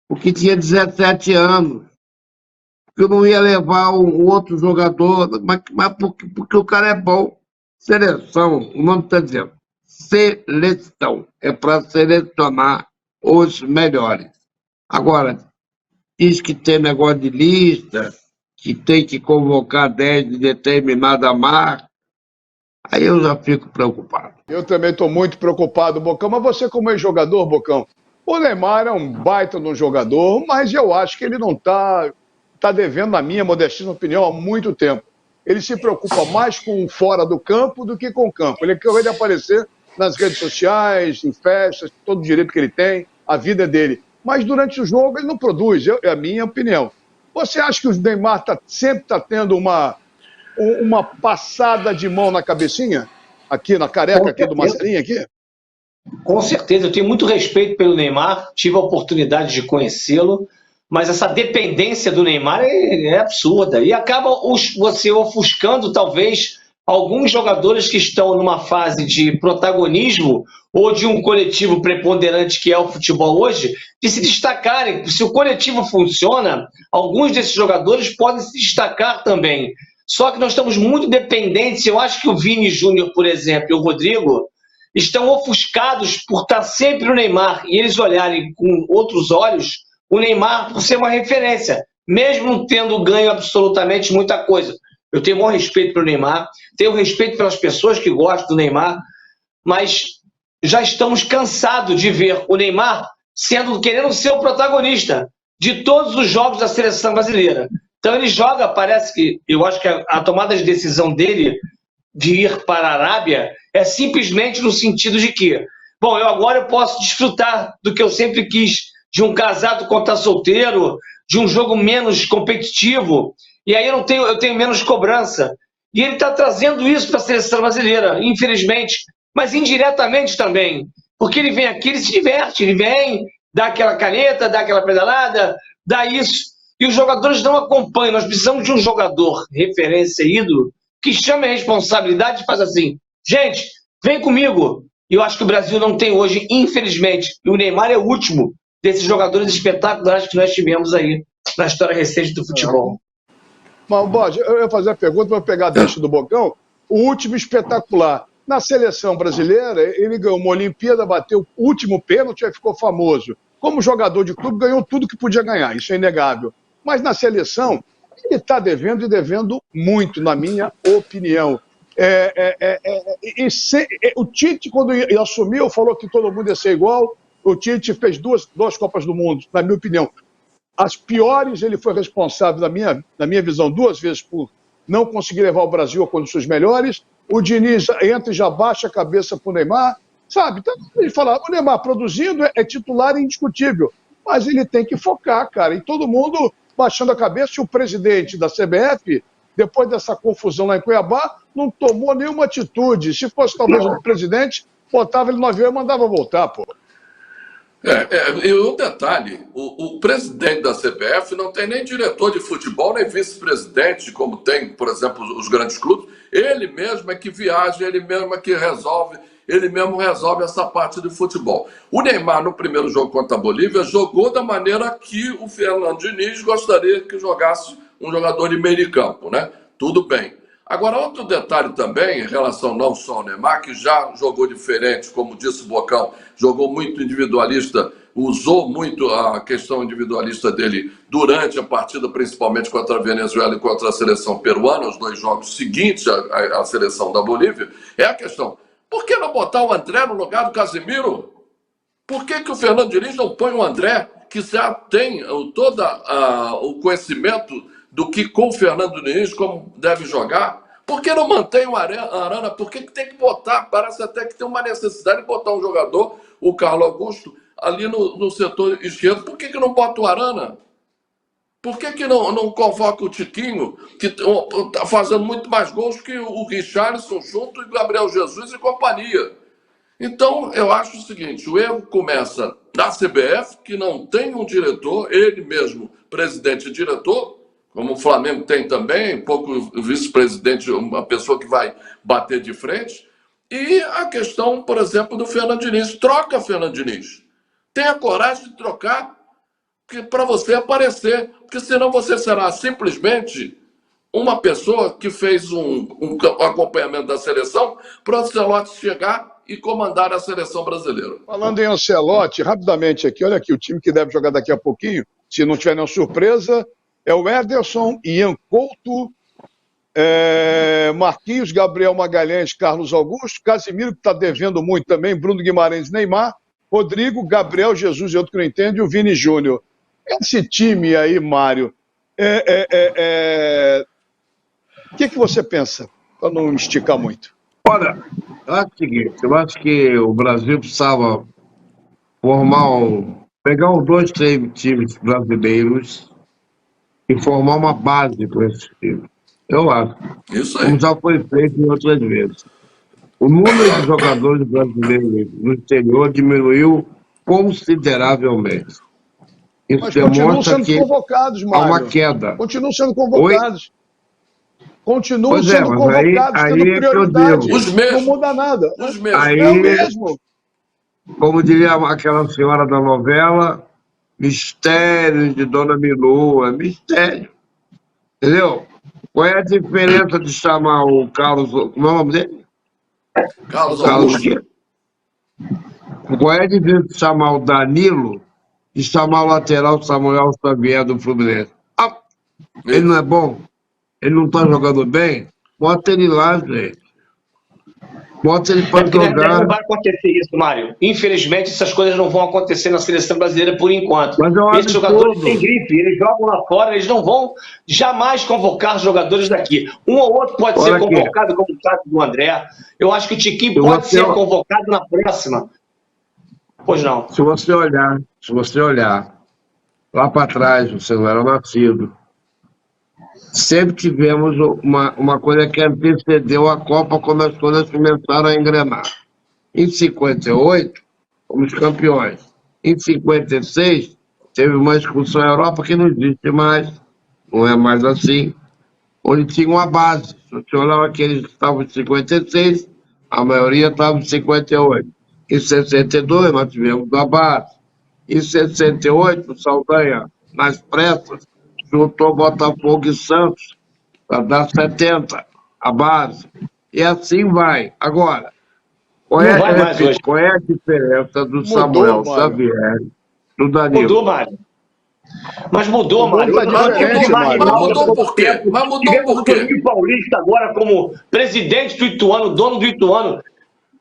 porque tinha 17 anos. Porque não ia levar um outro jogador, mas porque o cara é bom. Seleção, o nome está dizendo, seleção, é para selecionar os melhores. Agora, diz que tem negócio de lista, que tem que convocar 10 de determinada marca. Aí eu já fico preocupado. Eu também estou muito preocupado, Bocão, mas você como ex-jogador, Bocão, o Neymar é um baita de um jogador, mas eu acho que ele não está devendo, na minha modestíssima opinião, há muito tempo. Ele se preocupa mais com fora do campo do que com o campo. Ele acabou de aparecer nas redes sociais, em festas, todo o direito que ele tem, a vida é dele. Mas durante o jogo ele não produz, é a minha opinião. Você acha que o Neymar sempre está tendo uma passada de mão na cabecinha? Aqui na careca, aqui do Marcelinho, aqui? Com certeza, eu tenho muito respeito pelo Neymar, tive a oportunidade de conhecê-lo, mas essa dependência do Neymar é absurda. E acaba você ofuscando, talvez, alguns jogadores que estão numa fase de protagonismo ou de um coletivo preponderante que é o futebol hoje, de se destacarem. Se o coletivo funciona, alguns desses jogadores podem se destacar também. Só que nós estamos muito dependentes. Eu acho que o Vini Júnior, por exemplo, e o Rodrigo estão ofuscados por estar sempre o Neymar e eles olharem com outros olhos o Neymar por ser uma referência, mesmo não tendo ganho absolutamente muita coisa. Eu tenho o maior respeito pelo Neymar, tenho respeito pelas pessoas que gostam do Neymar, mas já estamos cansados de ver o Neymar querendo ser o protagonista de todos os jogos da seleção brasileira. Então ele joga, parece que, eu acho que a tomada de decisão dele de ir para a Arábia é simplesmente no sentido de que, bom, agora eu posso desfrutar do que eu sempre quis, de um casado contra solteiro, de um jogo menos competitivo, e aí eu tenho menos cobrança. E ele está trazendo isso para a seleção brasileira, infelizmente, mas indiretamente também, porque ele vem aqui, ele se diverte, ele vem, dá aquela caneta, dá aquela pedalada, dá isso, e os jogadores não acompanham. Nós precisamos de um jogador, referência, ídolo, que chame a responsabilidade e faz assim, gente, vem comigo. E eu acho que o Brasil não tem hoje, infelizmente, e o Neymar é o último desses jogadores espetaculares que nós tivemos aí na história recente do futebol. Mas, Borges, eu ia fazer a pergunta para pegar a deixa do Bocão. O último espetacular. Na seleção brasileira, ele ganhou uma Olimpíada, bateu o último pênalti e ficou famoso. Como jogador de clube, ganhou tudo que podia ganhar, isso é inegável. Mas na seleção, ele está devendo e devendo muito, na minha opinião. O Tite, quando ele assumiu, falou que todo mundo ia ser igual. O Tite fez duas Copas do Mundo, na minha opinião. As piores, ele foi responsável, na minha visão, 2 vezes por não conseguir levar o Brasil a condições melhores. O Diniz entra e já baixa a cabeça para o Neymar, sabe? Então, ele fala, o Neymar produzindo é titular indiscutível, mas ele tem que focar, cara. E todo mundo baixando a cabeça. E o presidente da CBF, depois dessa confusão lá em Cuiabá, não tomou nenhuma atitude. Se fosse talvez o presidente, botava ele no avião e mandava voltar, pô. E um detalhe, o presidente da CBF não tem nem diretor de futebol, nem vice-presidente, como tem, por exemplo, os grandes clubes. Ele mesmo é que viaja, ele mesmo é que resolve, ele mesmo resolve essa parte de futebol. O Neymar, no primeiro jogo contra a Bolívia, jogou da maneira que o Fernando Diniz gostaria que jogasse um jogador de meio de campo, né? Tudo bem. Agora, outro detalhe também, em relação não só ao Neymar, que já jogou diferente, como disse o Bocão, jogou muito individualista, usou muito a questão individualista dele durante a partida, principalmente contra a Venezuela e contra a seleção peruana, os 2 jogos seguintes à seleção da Bolívia, é a questão, por que não botar o André no lugar do Casemiro? Por que o Fernando Diniz não põe o André, que já tem todo o conhecimento do que com o Fernando Diniz, como deve jogar? Por que não mantém o Arana? Por que tem que botar? Parece até que tem uma necessidade de botar um jogador, o Carlos Augusto, ali no setor esquerdo. Por que não bota o Arana? Por que não convoca o Tiquinho, que está fazendo muito mais gols que o Richarlison junto e Gabriel Jesus e companhia? Então, eu acho o seguinte, o erro começa na CBF, que não tem um diretor, ele mesmo, presidente e diretor, como o Flamengo tem também, pouco vice-presidente, uma pessoa que vai bater de frente. E a questão, por exemplo, do Fernando Diniz. Troca Fernando Diniz. Tenha coragem de trocar para você aparecer. Porque senão você será simplesmente uma pessoa que fez um acompanhamento da seleção para o Ancelotti chegar e comandar a seleção brasileira. Falando em Ancelotti, rapidamente aqui, olha aqui, o time que deve jogar daqui a pouquinho, se não tiver nenhuma surpresa, é o Ederson, Ian Couto, Marquinhos, Gabriel Magalhães, Carlos Augusto, Casimiro, que está devendo muito também, Bruno Guimarães, Neymar, Rodrigo, Gabriel Jesus, e outro que não entende, e o Vini Júnior. Esse time aí, Mário, o que você pensa, para não esticar muito? Olha, é o seguinte, eu acho que o Brasil precisava pegar os 2, 3 times brasileiros e formar uma base para esse time. Eu acho. Isso aí. Como já foi feito em outras vezes. O número de jogadores brasileiros no exterior diminuiu consideravelmente. Isso Mas continuam demonstra sendo que convocados, há Mário. uma queda. Continuam sendo convocados. Continuam Pois sendo mas convocados, aí tendo é que eu prioridade. digo. Os mesmos. Não muda nada. Os mesmos. Aí, É o mesmo. como diria aquela senhora da novela, mistérios de Dona Milu, é mistério. Entendeu? Qual é a diferença de chamar o Carlos... Como é o nome dele? Carlos Augusto. Qual é a diferença de chamar o Danilo e chamar o lateral Samuel Xavier do Fluminense? Ah, ele não é bom? Ele não está jogando bem? Bota ele lá, gente. Bota ele para jogar. Não vai acontecer isso, Mário. Infelizmente, essas coisas não vão acontecer na seleção brasileira por enquanto. Mas é Esses jogadores têm grife, eles jogam lá fora, eles não vão jamais convocar jogadores daqui. Um ou outro pode ser convocado, como o caso do André. Eu acho que o Tiquinho pode ser convocado na próxima. Pois não. Se você olhar lá para trás, você não era nascido. Sempre tivemos uma coisa que antecedeu a Copa quando as coisas começaram a engrenar. Em 58, fomos campeões. Em 56, teve uma excursão à Europa que não existe mais, não é mais assim, onde tinha uma base. Se você olhar aqueles que estavam em 56, a maioria estava em 58. Em 62, nós tivemos a base. Em 68, o Saldanha, nas pressas, juntou Botafogo e Santos para dar 70, a base. E assim vai. Agora, qual é a diferença do Samuel Xavier, do Danilo? Mudou, Mário. Mas mudou, Mário. Mas mudou por quê? O Toninho Paulista agora como presidente do Ituano, dono do Ituano,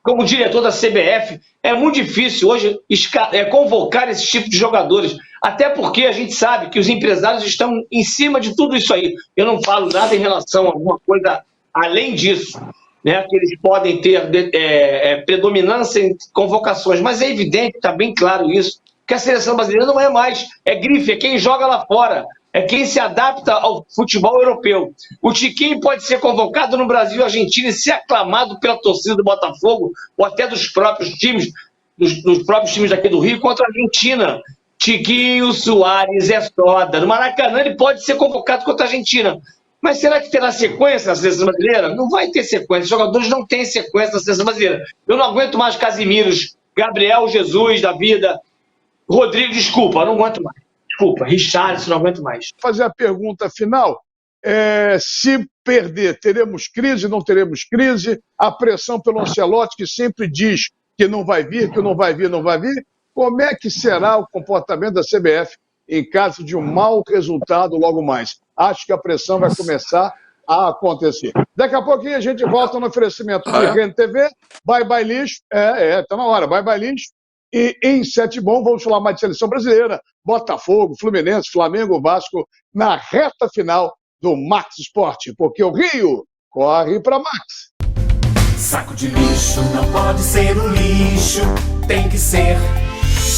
como diretor da CBF. É muito difícil hoje convocar esse tipo de jogadores. Até porque a gente sabe que os empresários estão em cima de tudo isso aí. Eu não falo nada em relação a alguma coisa além disso, né? Que eles podem ter predominância em convocações. Mas é evidente, está bem claro isso, que a seleção brasileira não é mais. É grife, é quem joga lá fora. É quem se adapta ao futebol europeu. O Tiquinho pode ser convocado no Brasil e Argentina e ser aclamado pela torcida do Botafogo ou até dos próprios times, dos próprios times daqui do Rio contra a Argentina. Tiquinho, Soares, Soda. No Maracanã ele pode ser convocado contra a Argentina. Mas será que terá sequência na seleção brasileira? Não vai ter sequência. Os jogadores não têm sequência na seleção brasileira. Eu não aguento mais Casimiros, Gabriel Jesus da vida, Rodrigo, desculpa, eu não aguento mais. Desculpa, Richarlison, não aguento mais. Vou fazer a pergunta final. Se perder, teremos crise, não teremos crise? A pressão pelo Ancelotti, que sempre diz que não vai vir, que não vai vir, não vai vir. Como é que será o comportamento da CBF em caso de um mau resultado logo mais? Acho que a pressão vai começar a acontecer. Daqui a pouquinho a gente volta no oferecimento de Rede TV. Bye, bye, lixo. Tá na hora. Bye, bye, lixo. E em Sete Bom, vamos falar mais de seleção brasileira, Botafogo, Fluminense, Flamengo, Vasco, na reta final do Max Esporte, porque o Rio corre para Max. Saco de lixo não pode ser um lixo, tem que ser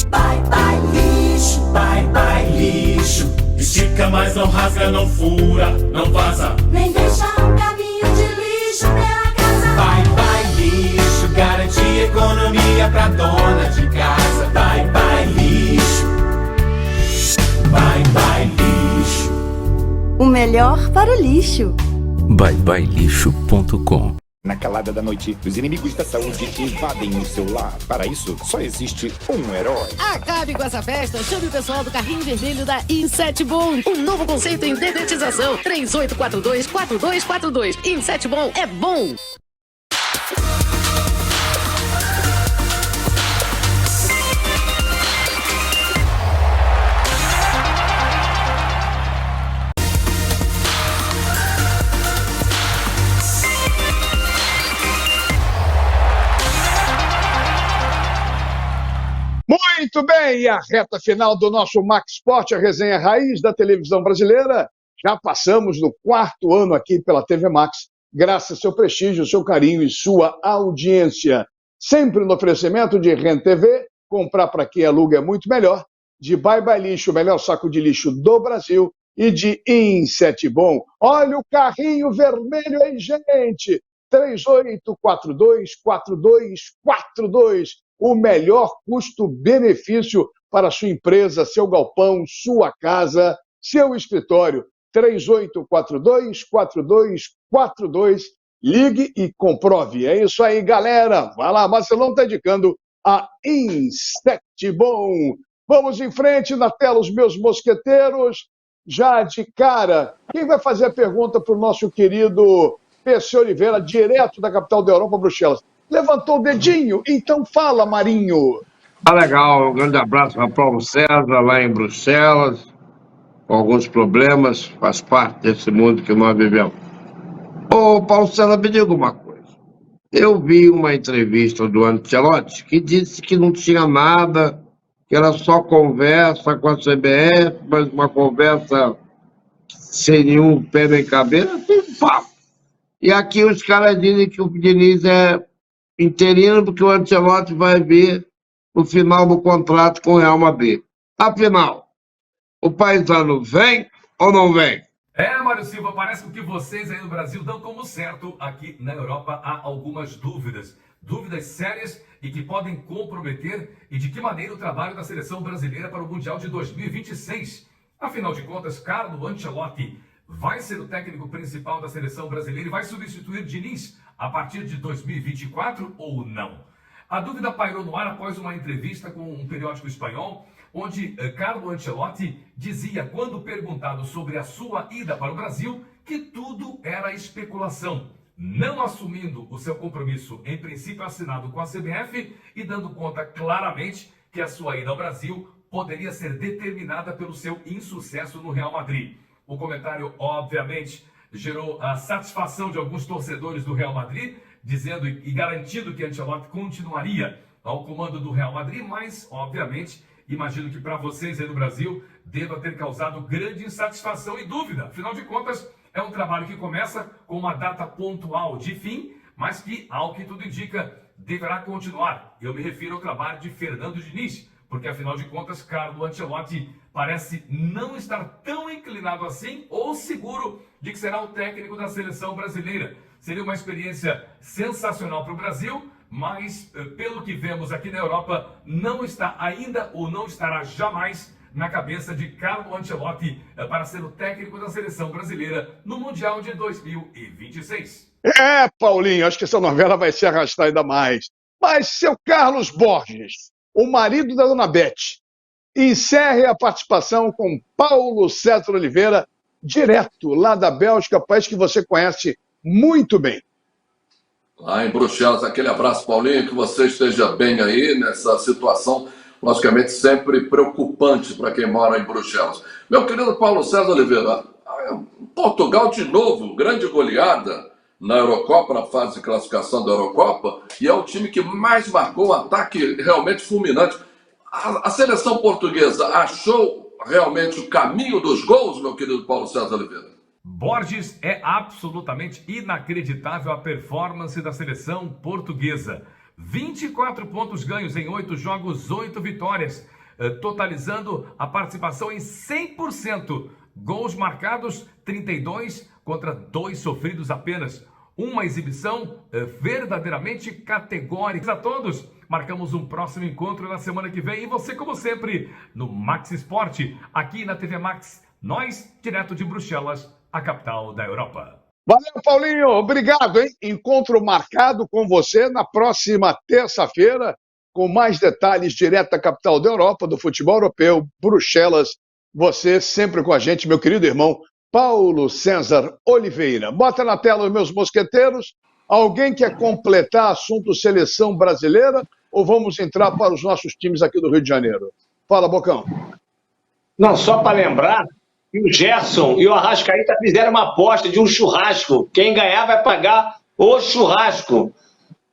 bye, bye, lixo, bye, bye, lixo. Estica, mas não rasga, não fura, não vaza, nem deixa um caminho de lixo pela casa. Bye, bye, lixo, garante economia pra dona de casa. Bye, bye, lixo. Bye, bye, lixo. O melhor para o lixo. byebyelixo.com. Na calada da noite, os inimigos da saúde invadem o seu lar. Para isso, só existe um herói. Acabe com essa festa, chame o pessoal do carrinho vermelho da Insetbon. Um novo conceito em dedetização. 3842-4242. Insetbon é bom. Muito bem, e a reta final do nosso Max Sport, a resenha raiz da televisão brasileira. Já passamos no 4º ano aqui pela TV Max, graças ao seu prestígio, seu carinho e sua audiência. Sempre no oferecimento de Rent TV, comprar para quem aluga é muito melhor, de Bye Bye Lixo, o melhor saco de lixo do Brasil, e de Inset Bom. Olha o carrinho vermelho aí, gente! 3842-4242, o melhor custo-benefício para sua empresa, seu galpão, sua casa, seu escritório. 3842-4242, ligue e comprove. É isso aí, galera. Vai lá, Marcelão está indicando a Inset Bom. Vamos em frente, na tela os meus mosqueteiros. Já de cara, quem vai fazer a pergunta para o nosso querido PC Oliveira, direto da capital da Europa, Bruxelas? Levantou o dedinho? Então fala, Marinho. Tá legal, um grande abraço para Paulo César, lá em Bruxelas, com alguns problemas, faz parte desse mundo que nós vivemos. Ô, Paulo César, me diga uma coisa. Eu vi uma entrevista do Ancelotti que disse que não tinha nada, que era só conversa com a CBF, mas uma conversa sem nenhum pé nem cabeça, sem papo. E aqui os caras dizem que o Diniz é interino porque o Ancelotti vai vir no final do contrato com o Real Madrid. Afinal, o paisano vem ou não vem? Mário Silva, parece que o que vocês aí no Brasil dão como certo, aqui na Europa há algumas dúvidas. Dúvidas sérias e que podem comprometer e de que maneira o trabalho da seleção brasileira para o Mundial de 2026. Afinal de contas, Carlo Ancelotti vai ser o técnico principal da seleção brasileira e vai substituir Diniz a partir de 2024 ou não? A dúvida pairou no ar após uma entrevista com um periódico espanhol, onde Carlo Ancelotti dizia, quando perguntado sobre a sua ida para o Brasil, que tudo era especulação, não assumindo o seu compromisso, em princípio assinado com a CBF, e dando conta claramente que a sua ida ao Brasil poderia ser determinada pelo seu insucesso no Real Madrid. O comentário, obviamente, gerou a satisfação de alguns torcedores do Real Madrid, dizendo e garantindo que Ancelotti continuaria ao comando do Real Madrid, mas, obviamente, imagino que para vocês aí no Brasil deva ter causado grande insatisfação e dúvida. Afinal de contas, é um trabalho que começa com uma data pontual de fim, mas que, ao que tudo indica, deverá continuar. Eu me refiro ao trabalho de Fernando Diniz, porque, afinal de contas, Carlo Ancelotti parece não estar tão inclinado assim ou seguro de que será o técnico da seleção brasileira. Seria uma experiência sensacional para o Brasil, mas, pelo que vemos aqui na Europa, não está ainda ou não estará jamais na cabeça de Carlo Ancelotti para ser o técnico da seleção brasileira no Mundial de 2026. Paulinho, acho que essa novela vai se arrastar ainda mais. Mas, seu Carlos Borges, o marido da dona Beth, encerre a participação com Paulo César Oliveira, direto lá da Bélgica, país que você conhece muito bem. Lá em Bruxelas, aquele abraço, Paulinho, que você esteja bem aí nessa situação, logicamente sempre preocupante para quem mora em Bruxelas. Meu querido Paulo César Oliveira, Portugal de novo, grande goleada na Eurocopa, na fase de classificação da Eurocopa, e é o time que mais marcou um ataque realmente fulminante. A seleção portuguesa achou realmente o caminho dos gols, meu querido Paulo César Oliveira? Borges, é absolutamente inacreditável a performance da seleção portuguesa. 24 pontos ganhos em 8 jogos, 8 vitórias, totalizando a participação em 100%. Gols marcados, 32 contra 2 sofridos apenas. Uma exibição verdadeiramente categórica. A todos, marcamos um próximo encontro na semana que vem. E você, como sempre, no Max Sport, aqui na TV Max, nós, direto de Bruxelas, a capital da Europa. Valeu, Paulinho. Obrigado, hein? Encontro marcado com você na próxima terça-feira, com mais detalhes direto da capital da Europa, do futebol europeu, Bruxelas. Você sempre com a gente, meu querido irmão Paulo César Oliveira. Bota na tela os meus mosqueteiros. Alguém quer completar assunto seleção brasileira ou vamos entrar para os nossos times aqui do Rio de Janeiro? Fala, Bocão. Não, só para lembrar que o Gerson e o Arrascaeta fizeram uma aposta de um churrasco. Quem ganhar vai pagar o churrasco.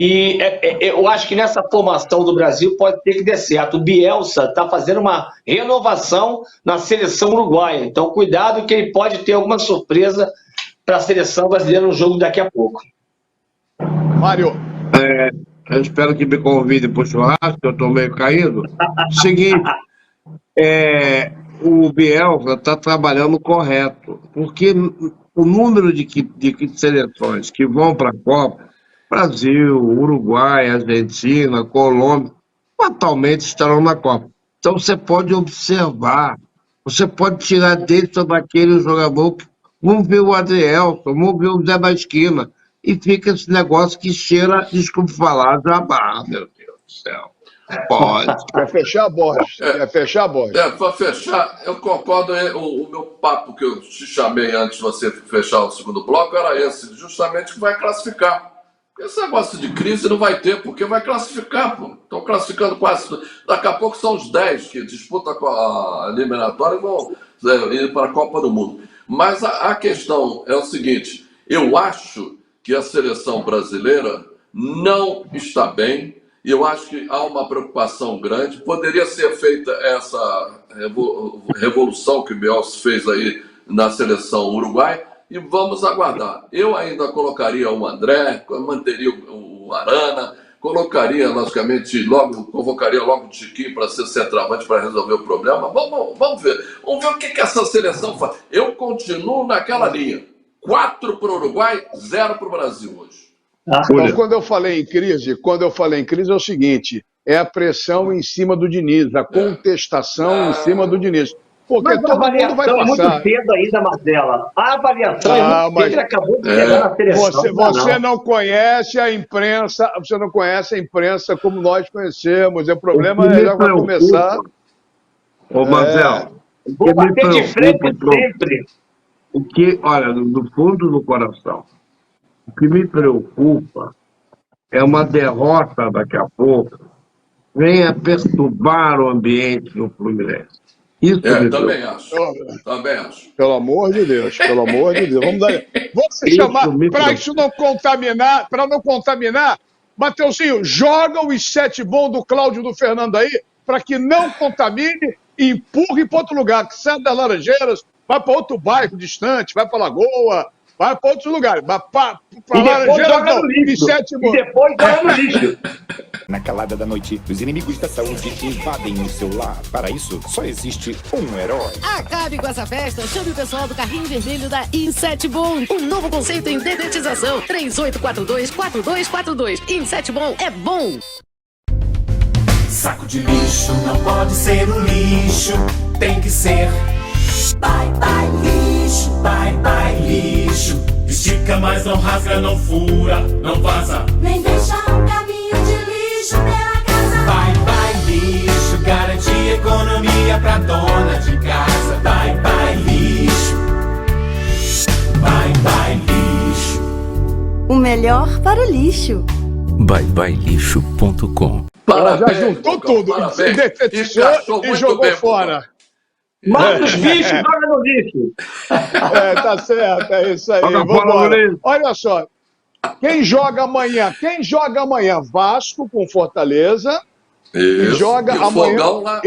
E eu acho que nessa formação do Brasil pode ter que dar certo. O Bielsa está fazendo uma renovação na seleção uruguaia. Então, cuidado que ele pode ter alguma surpresa para a seleção brasileira no jogo daqui a pouco. Mário. Eu espero que me convide para o churrasco, eu estou meio caído. Seguinte, o Bielsa está trabalhando correto, porque o número de seleções que vão para a Copa, Brasil, Uruguai, Argentina, Colômbia, fatalmente estarão na Copa. Então você pode observar, você pode tirar desse ou daquele jogador, vamos ver o Adrielson, vamos ver o Zé da Esquina, e fica esse negócio que cheira, desculpe falar, jabá, meu Deus do céu. Pode. Quer fechar, Borges? Quer fechar, Borges? Para fechar, eu concordo, o meu papo que eu te chamei antes de você fechar o segundo bloco era esse, justamente que vai classificar. Esse negócio de crise não vai ter, porque vai classificar, pô. Estão classificando quase. Daqui a pouco são os 10 que disputam a eliminatória e vão ir para a Copa do Mundo. Mas a questão é o seguinte: eu acho que a seleção brasileira não está bem, e eu acho que há uma preocupação grande. Poderia ser feita essa revolução que o Bielsa fez aí na seleção uruguaia, e vamos aguardar. Eu ainda colocaria o André, manteria o Arana, colocaria, logicamente, convocaria logo o Chiquinho para ser centroavante para resolver o problema. Vamos ver. Vamos ver o que essa seleção faz. Eu continuo naquela linha. 4 para o Uruguai, 0 para o Brasil hoje. Então, quando eu falei em crise é o seguinte: é a pressão em cima do Diniz, a contestação em cima do Diniz. Porque mas todo mundo vai passar. É muito cedo ainda, Marcela. A avaliação é muito cedo, ele acabou de chegar na seleção. Você não conhece a imprensa, você não conhece a imprensa como nós conhecemos. O problema já vai começar. Ô, Marcelo, vou bater de frente sempre. Olha, do fundo do coração, o que me preocupa é uma derrota daqui a pouco venha perturbar o ambiente do Fluminense. Isso também acho. Também acho. Pelo amor de Deus, pelo amor de Deus. Vamos dar. Vamos chamar para isso não contaminar, Mateuzinho, joga o set bom do Cláudio e do Fernando aí, para que não contamine e empurre para outro lugar, que sai das Laranjeiras, vai para outro bairro distante, vai para Lagoa, vai para outros lugares. Vai para Laranjeiras, não. E depois joga no lixo. Na calada da noite, os inimigos da saúde invadem o seu lar. Para isso, só existe um herói. Acabe com essa festa, chame o pessoal do carrinho vermelho da Insetbon. Um novo conceito em dedetização. 3842-4242. Insetbon é bom. Saco de lixo não pode ser um lixo, tem que ser bye bye lixo, bye bye lixo. Estica, mas não rasga, não fura, não vaza, nem deixa um caminho de lixo pela casa. Bye bye lixo, garante economia pra dona de casa. Bye bye lixo, bye bye lixo. O melhor para o lixo. byebyelixo.com. Já juntou tudo, detetizou e jogou fora. Mata os bichos, joga no lixo. Tá certo, é isso aí. Vambora. Olha só, quem joga amanhã? Vasco com Fortaleza. Isso. E joga e o amanhã. Fogão lá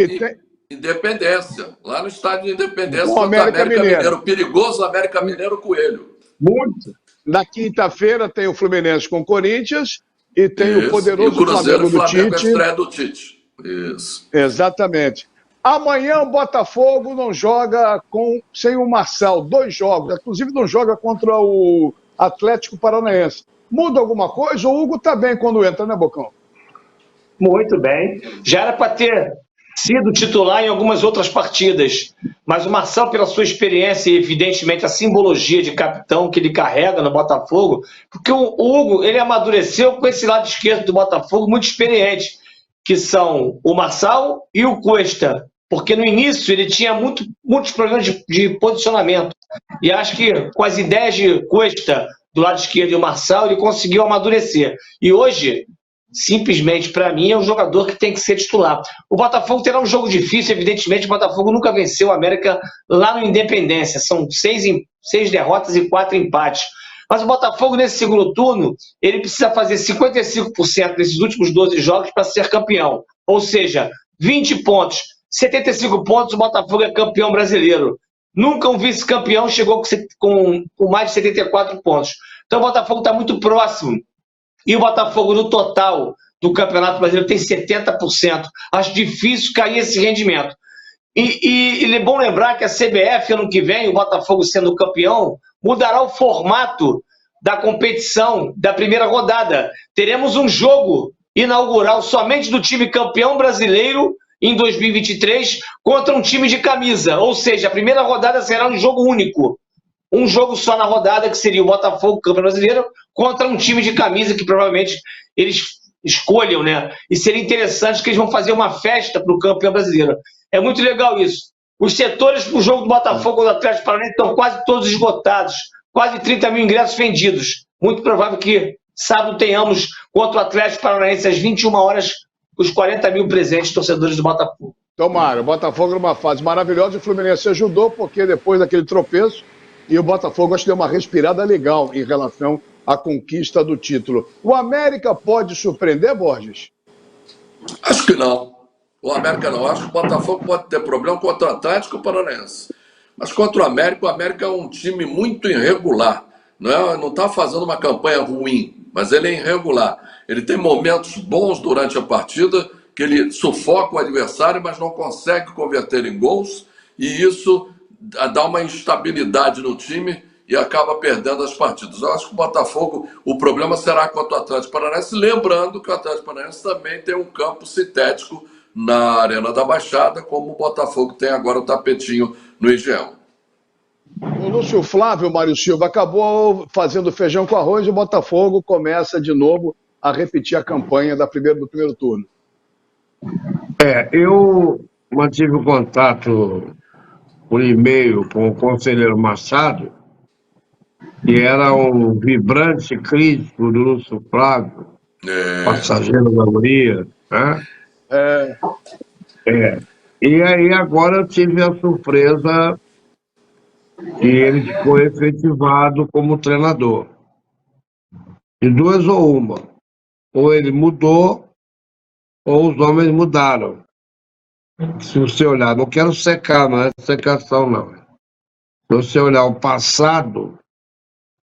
Independência, lá no estádio de Independência, com América Mineiro. Perigoso América Mineiro Coelho. Muito. Na quinta-feira tem o Fluminense com o Corinthians e tem o poderoso Flamengo do Tite. A estreia do Tite. Isso. Exatamente. Amanhã o Botafogo não joga sem o Marçal. 2 jogos. Inclusive não joga contra o Atlético Paranaense. Muda alguma coisa? O Hugo tá bem quando entra, né, Bocão? Muito bem. Já era para ter sido titular em algumas outras partidas. Mas o Marçal, pela sua experiência e, evidentemente, a simbologia de capitão que ele carrega no Botafogo, porque o Hugo, ele amadureceu com esse lado esquerdo do Botafogo muito experiente, que são o Marçal e o Cuesta. Porque no início ele tinha muitos problemas de posicionamento. E acho que com as ideias de Cuesta do lado esquerdo e o Marçal, ele conseguiu amadurecer. E hoje, simplesmente, para mim, é um jogador que tem que ser titular. O Botafogo terá um jogo difícil, evidentemente. O Botafogo nunca venceu o América lá no Independência. São 6 derrotas e 4 empates. Mas o Botafogo, nesse segundo turno, ele precisa fazer 55% desses últimos 12 jogos para ser campeão. Ou seja, 20 pontos, 75 pontos, o Botafogo é campeão brasileiro. Nunca um vice-campeão chegou com mais de 74 pontos. Então o Botafogo está muito próximo. E o Botafogo, no total do Campeonato Brasileiro, tem 70%. Acho difícil cair esse rendimento. E é bom lembrar que a CBF, ano que vem, o Botafogo sendo campeão, mudará o formato da competição da primeira rodada. Teremos um jogo inaugural somente do time campeão brasileiro em 2023 contra um time de camisa. Ou seja, a primeira rodada será um jogo único. Um jogo só na rodada, que seria o Botafogo, campeão brasileiro, contra um time de camisa que provavelmente eles escolham, né? E seria interessante que eles vão fazer uma festa para o campeão brasileiro. É muito legal isso. Os setores para o jogo do Botafogo do Atlético Paranaense estão quase todos esgotados. Quase 30 mil ingressos vendidos. Muito provável que sábado tenhamos contra o Atlético Paranaense às 21 horas os 40 mil presentes torcedores do Botafogo. Tomara, o Botafogo numa fase maravilhosa, o Fluminense ajudou, porque depois daquele tropeço, e o Botafogo acho que deu uma respirada legal em relação à conquista do título. O América pode surpreender, Borges? Acho que não. O América não. Acho que o Botafogo pode ter problema contra o Atlético Paranaense. Mas contra o América é um time muito irregular. Não está fazendo uma campanha ruim, mas ele é irregular. Ele tem momentos bons durante a partida, que ele sufoca o adversário, mas não consegue converter em gols, e isso dá uma instabilidade no time e acaba perdendo as partidas. Eu acho que o Botafogo, o problema será contra o Atlético Paranaense, lembrando que o Atlético Paranaense também tem um campo sintético na Arena da Baixada, como o Botafogo tem agora o tapetinho no Engenhão. O Lúcio Flávio, Mário Silva, acabou fazendo feijão com arroz e o Botafogo começa de novo a repetir a campanha do primeiro turno. Eu mantive contato por e-mail com o conselheiro Machado, que era um vibrante crítico do Lúcio Flávio, passageiro da Guria, né? E aí agora eu tive a surpresa que ele foi efetivado como treinador. De duas ou uma. Ou ele mudou, ou os homens mudaram. Se você olhar, não quero secar, não é secação, não. Se você olhar o passado,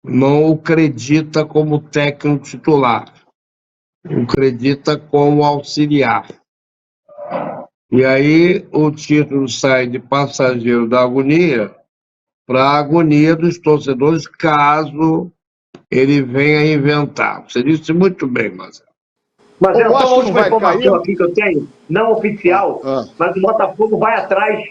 não o acredita como técnico titular. O acredita como auxiliar. E aí o título sai de passageiro da agonia para a agonia dos torcedores, caso ele venha inventar. Você disse muito bem, Marcelo. Mas então, a última informação aqui que eu tenho, não oficial, mas o Botafogo vai atrás,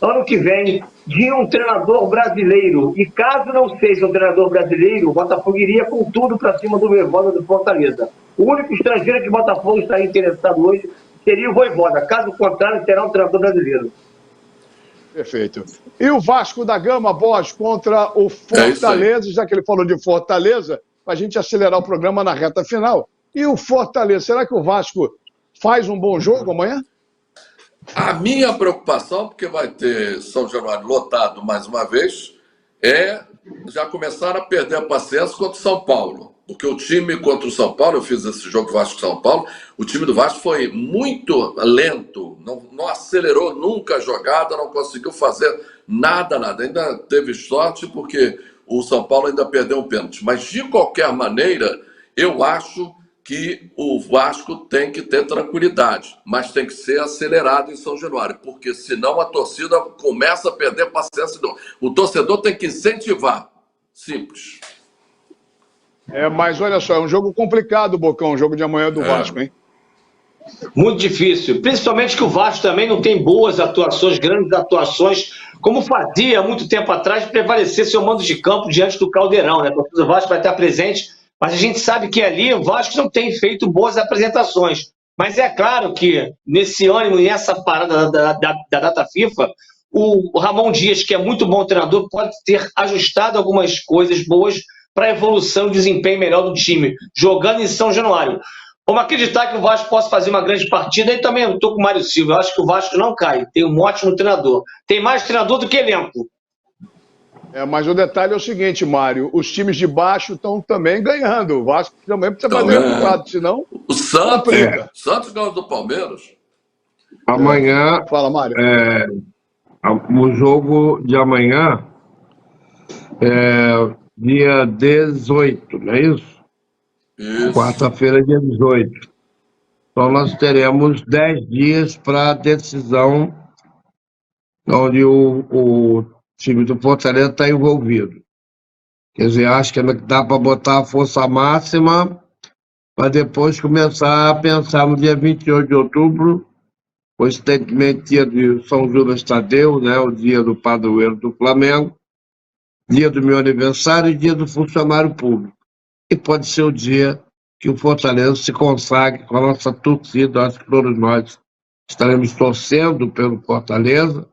ano que vem, de um treinador brasileiro. E caso não seja um treinador brasileiro, o Botafogo iria com tudo para cima do Voivoda do Fortaleza. O único estrangeiro que o Botafogo estaria interessado hoje seria o Voivoda. Caso contrário, será um treinador brasileiro. Perfeito. E o Vasco da Gama, Borges, contra o Fortaleza, já que ele falou de Fortaleza, para a gente acelerar o programa na reta final. E o Fortaleza, será que o Vasco faz um bom jogo amanhã? A minha preocupação, porque vai ter São Januário lotado mais uma vez, é já começar a perder a paciência contra o São Paulo. Porque o time contra o São Paulo, eu fiz esse jogo Vasco-São Paulo, o time do Vasco foi muito lento, não acelerou nunca a jogada, não conseguiu fazer nada. Ainda teve sorte porque o São Paulo ainda perdeu um pênalti. Mas, de qualquer maneira, eu acho que o Vasco tem que ter tranquilidade, mas tem que ser acelerado em São Januário, porque senão a torcida começa a perder a paciência. O torcedor tem que incentivar. Simples. Mas olha só, é um jogo complicado, Bocão, o jogo de amanhã do Vasco, hein? Muito difícil, principalmente que o Vasco também não tem boas atuações, grandes atuações, como fazia há muito tempo atrás, prevalecer seu mando de campo diante do Caldeirão, né? O Vasco vai estar presente, mas a gente sabe que ali o Vasco não tem feito boas apresentações. Mas é claro que nesse ânimo e nessa parada da data FIFA, o Ramon Dias, que é muito bom treinador, pode ter ajustado algumas coisas boas para a evolução e desempenho melhor do time, jogando em São Januário. Vamos acreditar que o Vasco possa fazer uma grande partida, e também eu estou com o Mário Silva, eu acho que o Vasco não cai, tem um ótimo treinador. Tem mais treinador do que elenco. Mas o detalhe é o seguinte, Mário, os times de baixo estão também ganhando. O Vasco também precisa fazer resultado, senão o Santos, complica. Santos ganhou do Palmeiras. Amanhã, Fala, Mário. O jogo de amanhã é dia 18, não é isso? Isso. Quarta-feira, dia 18. Então nós teremos 10 dias para a decisão onde o time do Fortaleza está envolvido. Quer dizer, acho que dá para botar a força máxima para depois começar a pensar no dia 28 de outubro, coincidentemente dia de São Judas Tadeu, né, o dia do padroeiro do Flamengo, dia do meu aniversário e dia do funcionário público. E pode ser o dia que o Fortaleza se consagre com a nossa torcida. Acho que todos nós estaremos torcendo pelo Fortaleza,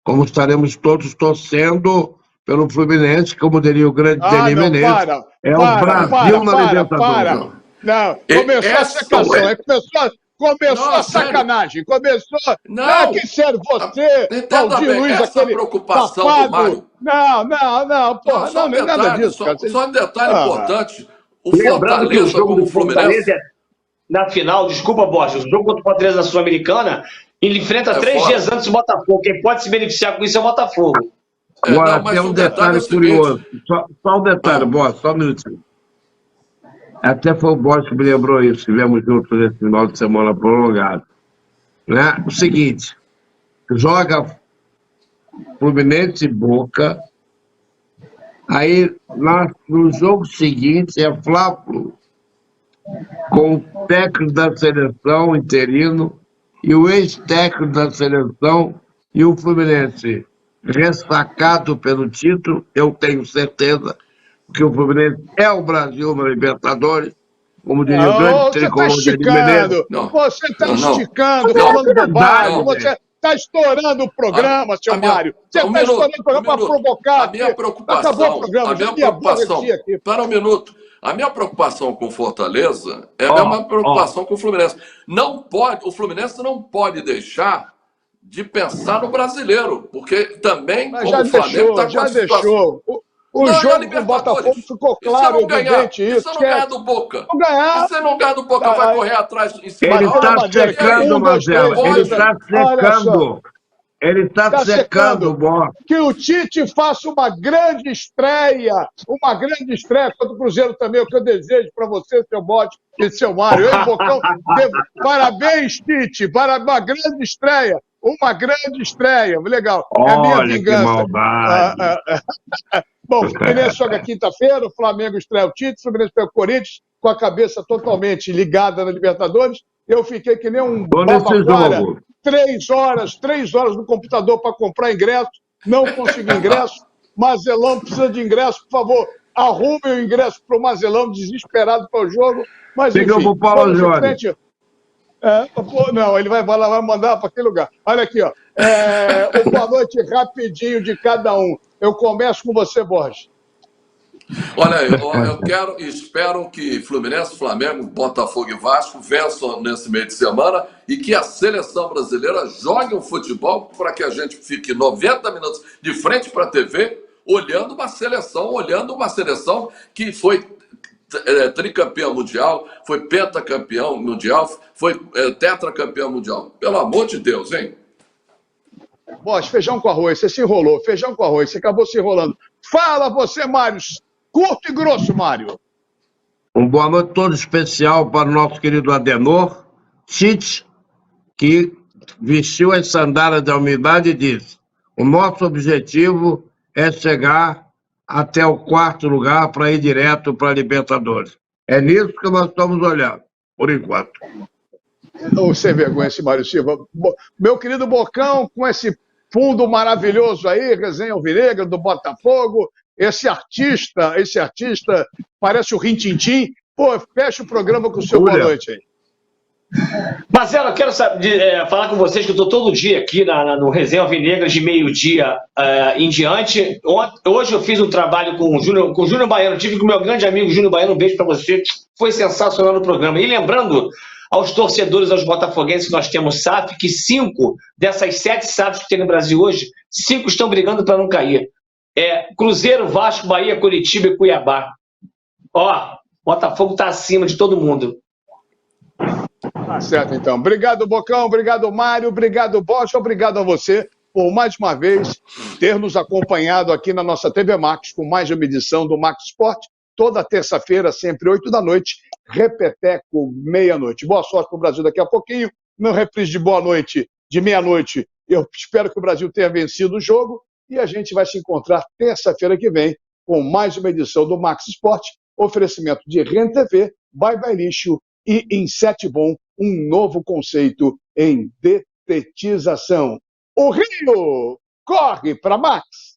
como estaremos todos torcendo pelo Fluminense, como diria o grande Denis Menezes. O Brasil na Libertadores. Não, começou a secação, começou a sacanagem, começou... Não, que sério, você, Valdir Luiz, aquele preocupação safado. do Mário. Não, porra, não, nem nada disso, cara. Só um detalhe importante, o Lembrando que o Fortaleza jogo como do o Fluminense... Fortaleza, na final, desculpa, Borges, o jogo contra o Fortaleza na Sul-Americana, ele enfrenta 3 dias antes do Botafogo. Quem pode se beneficiar com isso é o Botafogo. Agora, tem um detalhe curioso. Só um detalhe, Borges, só um minutinho. Até foi o Borges que me lembrou isso. Estivemos juntos nesse final de semana prolongado. Né? O seguinte, joga Fluminense e Boca, aí no jogo seguinte é Fla-Flu, com o técnico da seleção interino e o ex-técnico da seleção e o Fluminense ressacado pelo título, eu tenho certeza que o Fluminense é o Brasil na Libertadores, como diria o grande tricolor de Menezes. Você está esticando, falando bobagem, você está estourando o programa, seu Mário. Você está estourando o programa para provocar. A minha preocupação, acabou o programa, espera um minuto. A minha preocupação com o Fortaleza é a mesma preocupação com o Fluminense. O Fluminense não pode deixar de pensar no brasileiro, porque também, como o Flamengo está com a situação... O jogo com o Botafogo ficou claro, evidente isso. Se você não ganhar do Boca, se você não ganhar do Boca, vai correr atrás em cima. Ele está secando, Marcelo. Ele está secando. Ele está secando, Borges. Que o Tite faça uma grande estreia contra o Cruzeiro também, é o que eu desejo para você, seu Bote e seu Mário. Eu, Bocão, parabéns, Tite, para uma grande estreia. Uma grande estreia, legal. É a minha vingança. Que maldade. Bom, o Fluminense joga quinta-feira, o Flamengo estreia o Tite, o Fluminense pega o Corinthians, com a cabeça totalmente ligada na Libertadores. Eu fiquei que nem um babaquara, 3 horas no computador para comprar ingresso, não consegui ingresso. Mazelão precisa de ingresso, por favor, arrume o ingresso para o Mazelão, desesperado para o jogo. Mas enfim, vamos em frente. Não, ele vai mandar para aquele lugar. Olha aqui, ó. Boa noite rapidinho de cada um. Eu começo com você, Borges. Olha, eu espero que Fluminense, Flamengo, Botafogo e Vasco vençam nesse meio de semana e que a seleção brasileira jogue um futebol para que a gente fique 90 minutos de frente para a TV olhando uma seleção que foi tricampeão mundial, foi pentacampeão mundial, foi tetracampeão mundial. Pelo amor de Deus, hein? Borges, feijão com arroz, você se enrolou. Feijão com arroz, você acabou se enrolando. Fala você, Mário. Curto e grosso, Mário. Boa noite todo especial para o nosso querido Adenor Tite, que vestiu as sandálias da humildade e disse: o nosso objetivo é chegar até o 4º lugar para ir direto para a Libertadores. É nisso que nós estamos olhando, por enquanto. Sem vergonha esse Mário Silva. Meu querido Bocão, com esse fundo maravilhoso aí, resenha alvinegra do Botafogo, esse artista parece o Rintintim. Pô, fecha o programa com o seu boa noite aí. Marcelo, eu quero falar com vocês que eu estou todo dia aqui no Resenha Alvinegra, de meio-dia em diante. Hoje eu fiz um trabalho com o Júnior Baiano, tive com o meu grande amigo Júnior Baiano, um beijo para você. Foi sensacional no programa. E lembrando aos torcedores, aos botafoguenses, que nós temos SAF, que 5 dessas 7 SAFs que tem no Brasil hoje, 5 estão brigando para não cair. Cruzeiro, Vasco, Bahia, Curitiba e Cuiabá. Ó, Botafogo tá acima de todo mundo. Tá certo, então. Obrigado, Bocão. Obrigado, Mário. Obrigado, Bosch. Obrigado a você por, mais uma vez, ter nos acompanhado aqui na nossa TV Max com mais uma edição do Max Sport. Toda terça-feira, sempre 8 da noite, repeteco, meia-noite. Boa sorte para o Brasil daqui a pouquinho. Meu reprise de boa noite, de meia-noite. Eu espero que o Brasil tenha vencido o jogo. E a gente vai se encontrar terça-feira que vem com mais uma edição do Max Sport. Oferecimento de Renda TV, Bye Bye Lixo e Insetbom, um novo conceito em detetização. O Rio corre para Max!